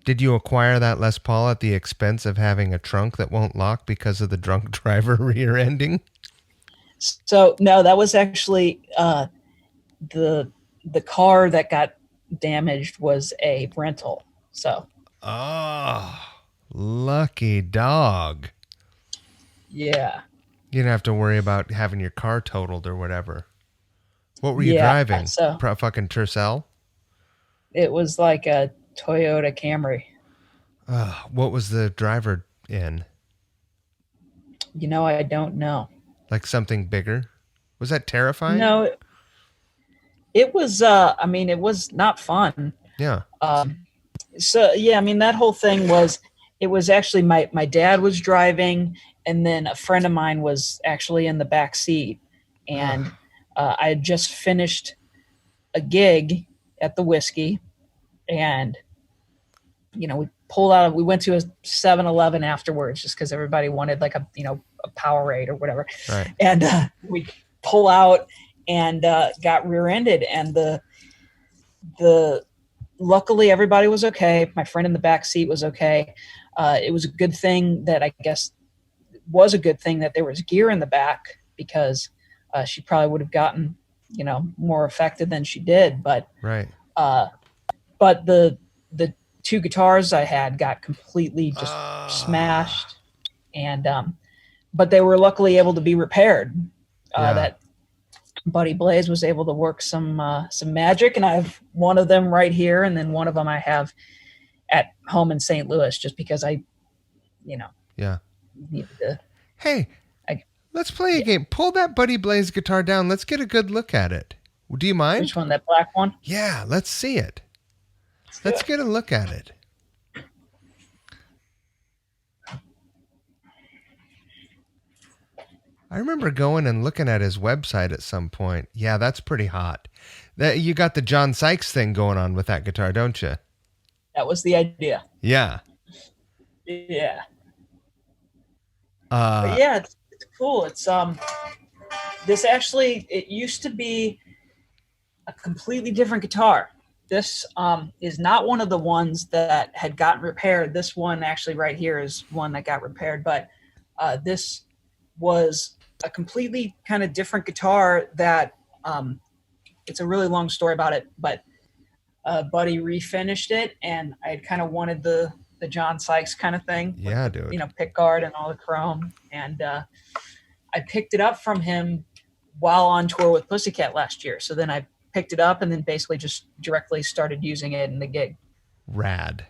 Did you acquire that Les Paul at the expense of having a trunk that won't lock because of the drunk driver rear-ending? So, no, that was actually the car that got damaged was a rental. So. Oh, lucky dog. Yeah. You didn't have to worry about having your car totaled or whatever. What were you driving? Fucking Tercel? It was like a Toyota Camry. What was the driver in? I don't know. Like something bigger? Was that terrifying? No. It was, it was not fun. Yeah. So, yeah, that whole thing it was actually my dad was driving, and then a friend of mine was actually in the back seat. And I had just finished a gig at the Whiskey, and, we pulled out, we went to a 7-Eleven afterwards just because everybody wanted like a Powerade or whatever. Right. And we pull out and got rear-ended, and the luckily everybody was okay. My friend in the back seat was okay. It was a good thing that there was gear in the back, because she probably would have gotten more affected than she did. But right. But the two guitars I had got completely just smashed, and but they were luckily able to be repaired. That Buddy Blaze was able to work some magic, and I have one of them right here, and then one of them I have at home in St. Louis, just because I needed to. Hey, let's play a game. Pull that Buddy Blaze guitar down. Let's get a good look at it. Do you mind? Which one? That black one? Yeah, let's see it. Let's get a look at it. I remember going and looking at his website at some point. Yeah, that's pretty hot. You got the John Sykes thing going on with that guitar, don't you? That was the idea. Yeah. Yeah. But yeah, it's cool. It's this actually, it used to be a completely different guitar. This is not one of the ones that had gotten repaired. This one actually right here is one that got repaired, but this was a completely kind of different guitar that it's a really long story about it, but Buddy refinished it, and I had kind of wanted the John Sykes kind of thing. Yeah, dude. Pick guard and all the chrome. And I picked it up from him while on tour with Pussycat last year. So then I picked it up and then basically just directly started using it in the gig. Rad.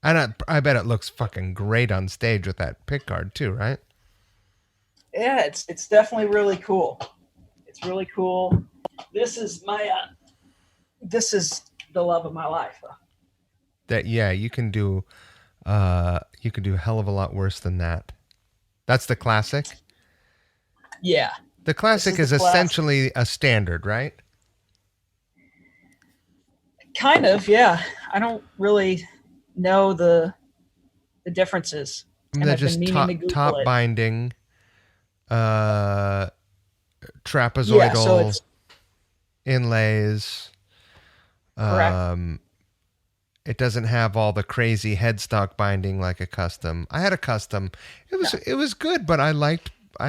And I bet it looks fucking great on stage with that pick guard too, right? Yeah, it's definitely really cool. It's really cool. This is the love of my life. You can do You could do a hell of a lot worse than that. That's the classic. Yeah, The this classic is the is class. essentially a standard, right? Kind of, yeah. I don't really know the differences, and They're I've been just meaning to Google top it. binding, uh, Yeah, so trapezoidal it's inlays. correct. Um, it doesn't have all the crazy headstock binding like a custom. I had a custom. No, It was good, but I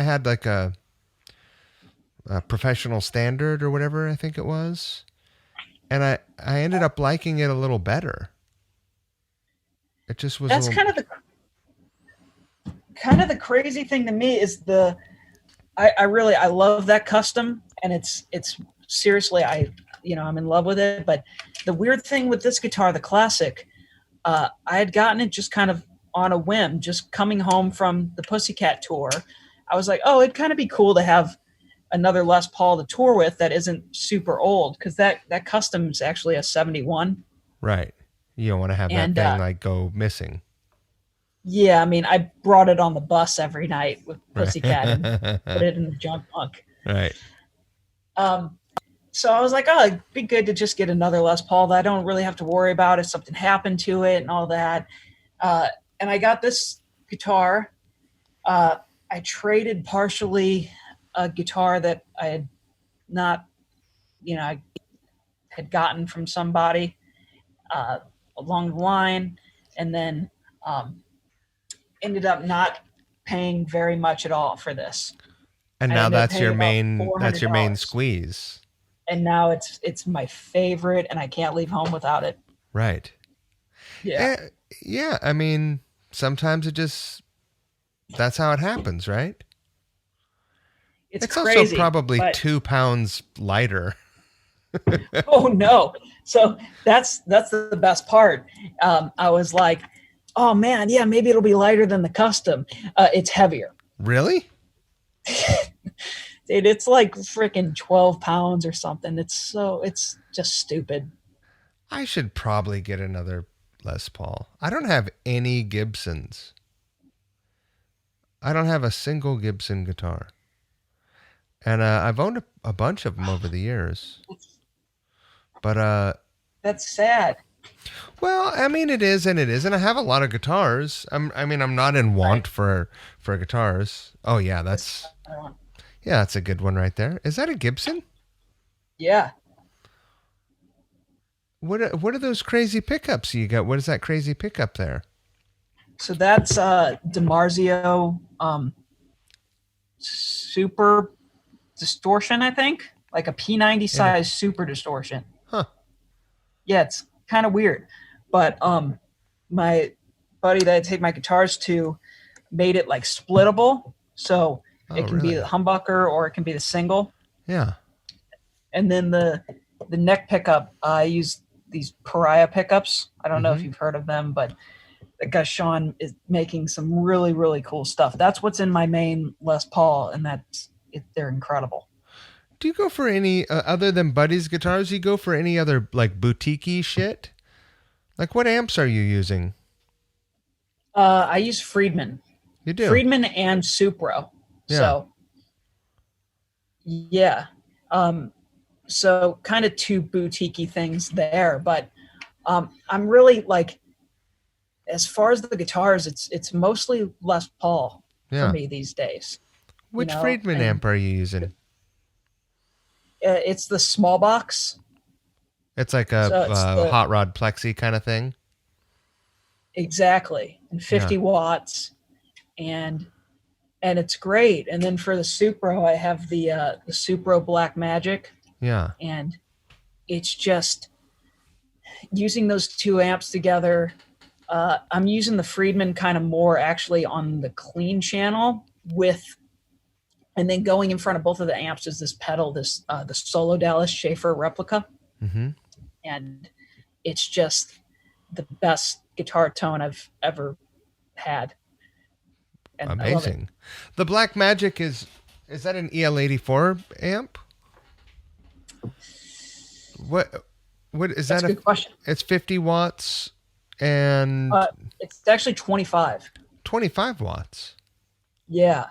had like a professional standard or whatever I think it was, and I ended up liking it a little better. It just was a that's little kind of the crazy thing to me is I really I love that custom, and it's seriously I'm in love with it. But the weird thing with this guitar, the classic, I had gotten it just kind of on a whim, just coming home from the Pussycat tour. I was like, oh, it'd kind of be cool to have another Les Paul to tour with that isn't super old, because that custom is actually a 71. right. You don't want to have that And thing like go missing. yeah, I mean, I brought it on the bus every night with Right. Pussycat and put it in the junk trunk. Right. Um, so I was like, oh, it'd be good to just get another Les Paul that I don't really have to worry about if something happened to it and all that. Uh, and I got this guitar. I traded partially a guitar that I had not, I had gotten from somebody uh, along the line, and then um, ended up not paying very much at all for this. And I now ended up paying about four that's hundred your main dollars, squeeze. and now it's my favorite, and I can't leave home without it. Right. Yeah, Eh, yeah, I mean, sometimes it just that's how it happens, right? it's It's also crazy, probably but 2 pounds lighter. oh no! So that's the best part. I was like, oh man, yeah, maybe it'll be lighter than the custom. It's heavier. Really? Dude, it's like freaking 12 pounds or something. It's just stupid. I should probably get another Les Paul. I don't have any Gibsons. I don't have a single Gibson guitar. And I've owned a bunch of them over the years. But That's sad. well, I mean, it is and it isn't. I have a lot of guitars. I'm not in Right. want for guitars. Oh yeah, This other one. that's a good one right there. Is that a Gibson? Yeah. What are those crazy pickups you got? What is that crazy pickup there? So that's DiMarzio super distortion, I think. Like a P90 In a size super distortion. huh? Yeah, it's kind of weird. But my buddy that I take my guitars to made it like splittable. So Oh it can be the really? humbucker or it can be the single. Yeah. And then the neck pickup, I use these Pariah pickups. I don't know if Mm-hmm. you've heard of them, but the guy Sean is making some really really cool stuff. That's what's in my main Les Paul, and they're incredible. Do you go for any other than Buddy's guitars? You go for any other like boutique shit? Like what amps are you using? I use You do? Friedman and Supro. Yeah. So yeah, um, so kind of two boutiquey things there, but I'm really like, as far as the guitars, it's mostly Les Paul for Yeah. me these days. Which Friedman And amp are you using? it's the small box. It's like So it's a the hot rod plexi kind of thing. exactly and Yeah. 50 watts, and it's great. And then for the Supro, I have the Supro Black Magic, Yeah. and it's just using those two amps together. I'm using the Friedman kind of more actually on the clean channel with, and then going in front of both of the amps is this pedal, this the Solo Dallas Schaefer replica, Mm-hmm. and it's just the best guitar tone I've ever had, and I love it. Amazing. The Black Magic is that an EL84 amp? What is That's that a good question. it's 50 watts And It's actually 25. 25 watts. Yeah,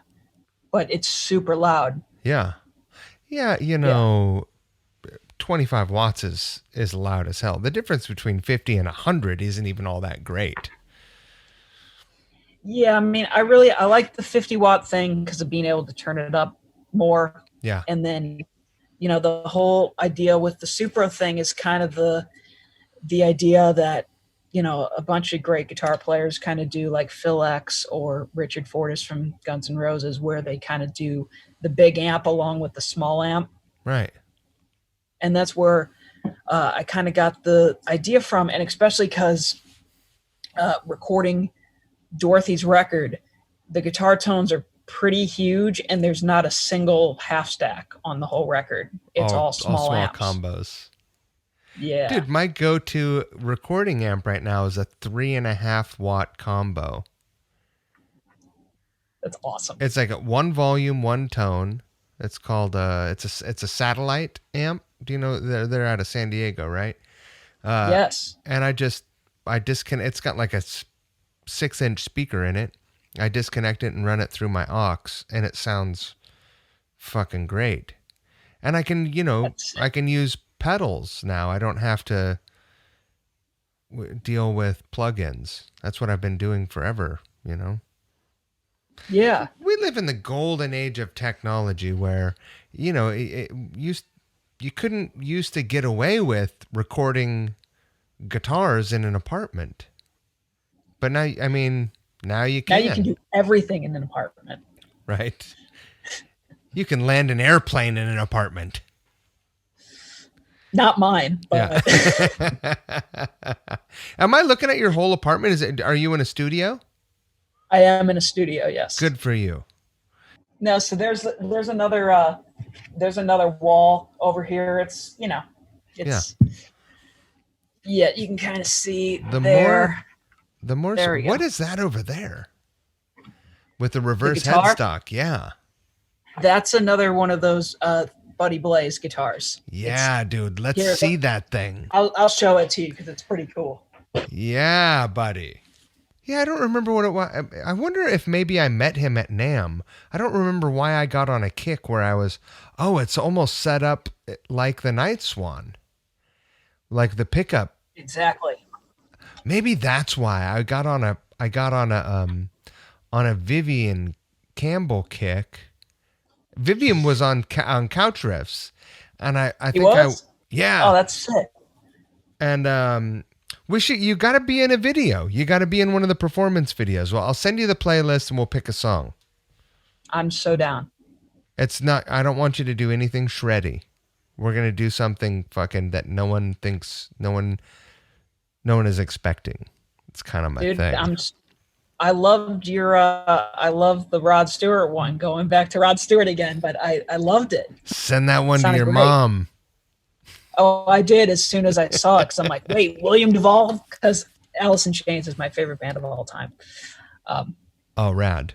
but it's super loud. Yeah. Yeah, you Yeah. know, 25 watts is loud as hell. The difference between 50 and 100 isn't even all that great. Yeah, I mean, I like the 50-watt thing because of being able to turn it up more. Yeah. And then, the whole idea with the Supro thing is kind of the idea that, a bunch of great guitar players kind of do, like Phil X or Richard Fortus from Guns N' Roses, where they kind of do the big amp along with the small amp. Right. And that's where I kind of got the idea from, and especially because recording Dorothy's record, the guitar tones are pretty huge, and there's not a single half stack on the whole record. It's all small amps. Combos. Yeah. Dude, my go-to recording amp right now is a 3.5 watt combo. That's awesome. It's like a one volume, one tone. It's called it's a satellite amp. Do you know they're out of San Diego, right? Yes. And I disconnect. It's got like a 6-inch speaker in it. I disconnect it and run it through my aux, and it sounds fucking great. And I can, I can use pedals now. I don't have to deal with plugins. That's what I've been doing forever, Yeah. We live in the golden age of technology where, you couldn't used to get away with recording guitars in an apartment. But now, I mean, now you can. Now you can do everything in an apartment. Right. You can land an airplane in an apartment. Not mine. But Yeah. Am I looking at your whole apartment? Are you in a studio? I am in a studio, yes. Good for you. No, so there's another wall over here. It's yeah, you can kind of see there. What is that over there? With the reverse guitar? headstock, yeah. That's another one of those Buddy Blaze guitars. Yeah, dude, let's see that thing. I'll show it to you because it's pretty cool. Yeah, buddy. Yeah, I don't remember what it was. I wonder if maybe I met him at NAMM. I don't remember why I got on a kick where I was, it's almost set up like the Night Swan. Like the pickup. Exactly. Maybe that's why I got on a Vivian Campbell kick. Vivian was on Couch Riffs, and I think yeah. Oh, that's sick. And you got to be in a video. You got to be in one of the performance videos. Well, I'll send you the playlist and we'll pick a song. I'm so down. I don't want you to do anything shreddy. We're going to do something fucking that no one is expecting. It's kind of my thing. I loved I love the Rod Stewart one, going back to Rod Stewart again, but I loved it. Send that one to your mom. Oh, I did as soon as I saw it, because I'm like, wait, William Duvall? Because Alice in Chains is my favorite band of all time. Rad.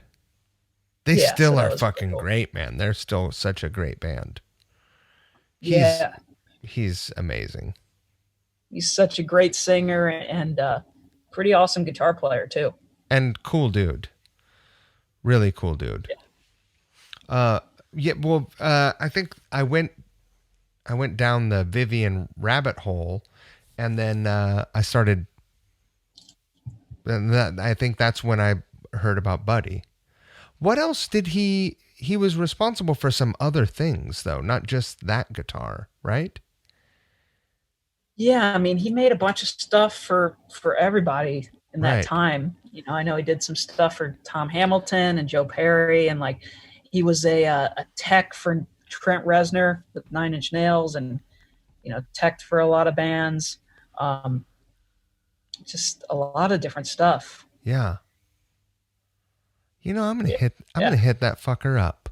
They still are fucking great, man. They're still such a great band. He's amazing. He's such a great singer and pretty awesome guitar player, too. And cool dude. Really cool dude. Yeah. I think I went down the Vivian rabbit hole, and then I started. And I think that's when I heard about Buddy. What else did he was responsible for some other things, though, not just that guitar, right? Yeah, I mean, he made a bunch of stuff for everybody in that time. I know he did some stuff for Tom Hamilton and Joe Perry, and like he was a tech for Trent Reznor with 9 Inch Nails, and teched for a lot of bands. Just a lot of different stuff. Yeah. I'm gonna hit that fucker up.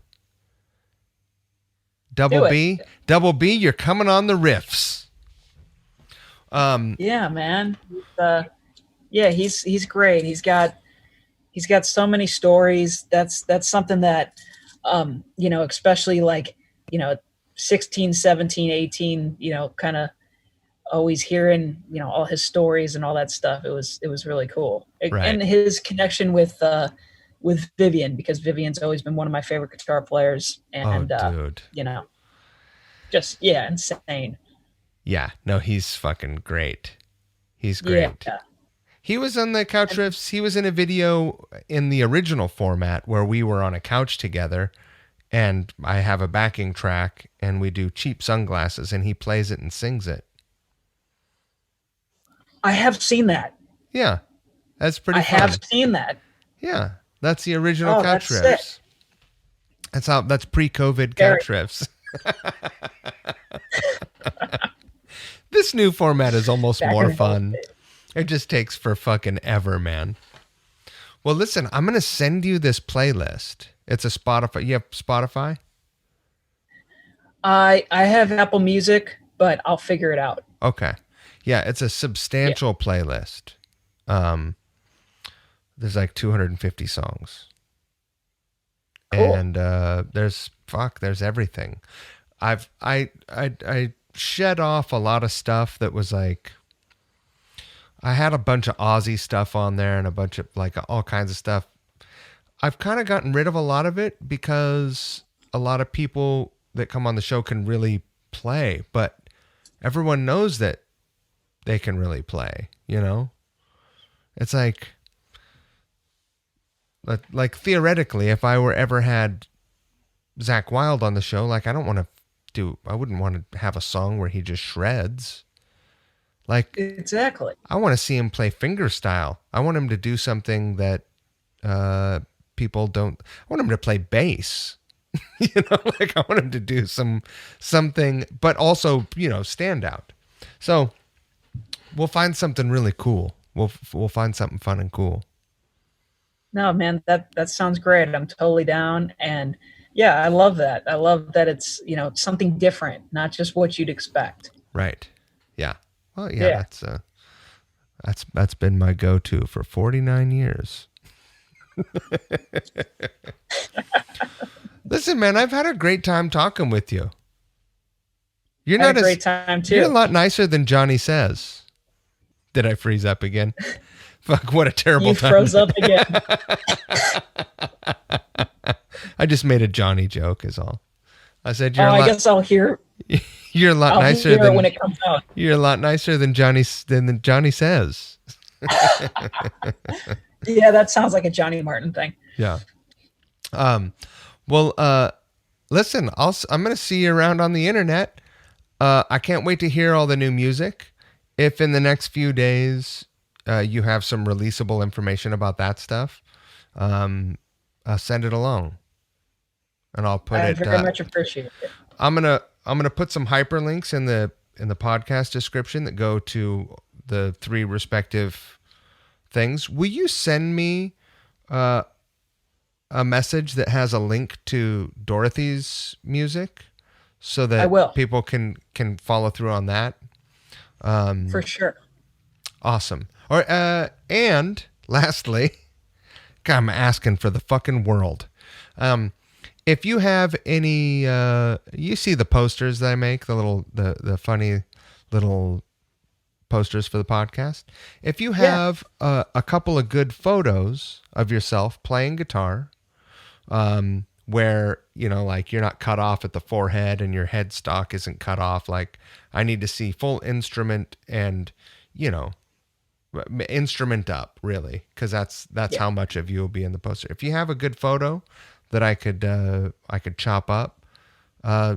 Double B, you're coming on the riffs. Yeah, man. He's great. He's got so many stories. That's something that especially like 16, 17, 18, kind of always hearing, all his stories and all that stuff. It was really cool. Right. And his connection with Vivian, because Vivian's always been one of my favorite guitar players, Oh, and dude. just yeah, insane. Yeah. No, he's fucking great. He's Yeah. great. He was on the Couch Riffs. He was in a video in the original format where we were on a couch together, and I have a backing track, and we do Cheap Sunglasses, and he plays it and sings it. I have seen that. Yeah, that's pretty fun. I have seen that. Yeah, that's the original Couch that's Riffs. sick. That's pre-COVID Couch Riffs. This new format is almost more fun. It just takes for fucking ever, man. Well, listen, I'm going to send you this playlist. It's a Spotify. You have Spotify? I have Apple Music, but I'll figure it out. Okay. Yeah, it's a substantial playlist. There's like 250 songs. Cool. And there's everything. I shed off a lot of stuff that was like, I had a bunch of Aussie stuff on there and a bunch of like all kinds of stuff. I've kind of gotten rid of a lot of it because a lot of people that come on the show can really play, but everyone knows that they can really play, It's like theoretically, if I were ever had Zakk Wylde on the show, like I wouldn't want to have a song where he just shreds. Like, exactly. I want to see him play fingerstyle. I want him to do something that people don't. I want him to play bass. Like I want him to do something, but also stand out. So we'll find something really cool. We'll find something fun and cool. No, man, that sounds great. I'm totally down, and yeah, I love that. I love that it's something different, not just what you'd expect. Right. Yeah. Well, yeah. That's been my go-to for 49 years. Listen, man, I've had a great time talking with you. You're not a great time too. You're a lot nicer than Johnny says. Did I freeze up again? Fuck, what a terrible time. You froze up again. I just made a Johnny joke is all. I said I guess I'll hear. You're a lot nicer than when it comes out. You're a lot nicer than Johnny says. Yeah, that sounds like a Johnny Martin thing. Yeah. Well, listen, I'm going to see you around on the internet. I can't wait to hear all the new music. If in the next few days you have some releasable information about that stuff, send it along, and I'll put it. I very much appreciate it. I'm gonna put some hyperlinks in the podcast description that go to the 3 respective things. Will you send me a message that has a link to Dorothy's music so that people can follow through on that? For sure. Awesome. Or and lastly, God, I'm asking for the fucking world. If you have any, you see the posters that I make, the funny little posters for the podcast. If you have a couple of good photos of yourself playing guitar, where, like you're not cut off at the forehead and your headstock isn't cut off. Like I need to see full instrument and, instrument up really. Cause that's how much of you will be in the poster. If you have a good photo that I could chop up,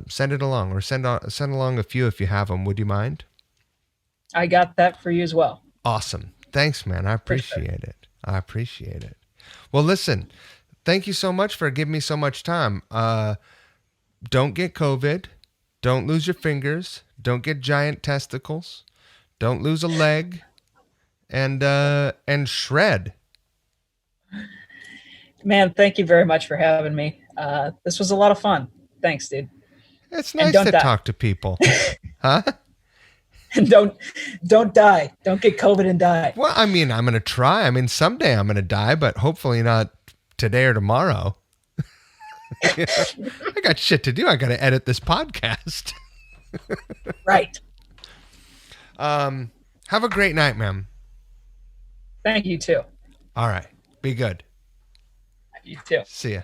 send it along or send along a few if you have them. Would you mind? I got that for you as well. Awesome. Thanks, man. I appreciate it. I appreciate it. Well, listen, thank you so much for giving me so much time. Don't get COVID. Don't lose your fingers. Don't get giant testicles. Don't lose a leg. And shred. Man, thank you very much for having me. This was a lot of fun. Thanks, dude. It's nice to talk to people. Huh? And don't die. Don't get COVID and die. Well, I mean, I'm going to try. I mean, someday I'm going to die, but hopefully not today or tomorrow. I got shit to do. I got to edit this podcast. Right. Have a great night, ma'am. Thank you too. All right. Be good. You too. See ya.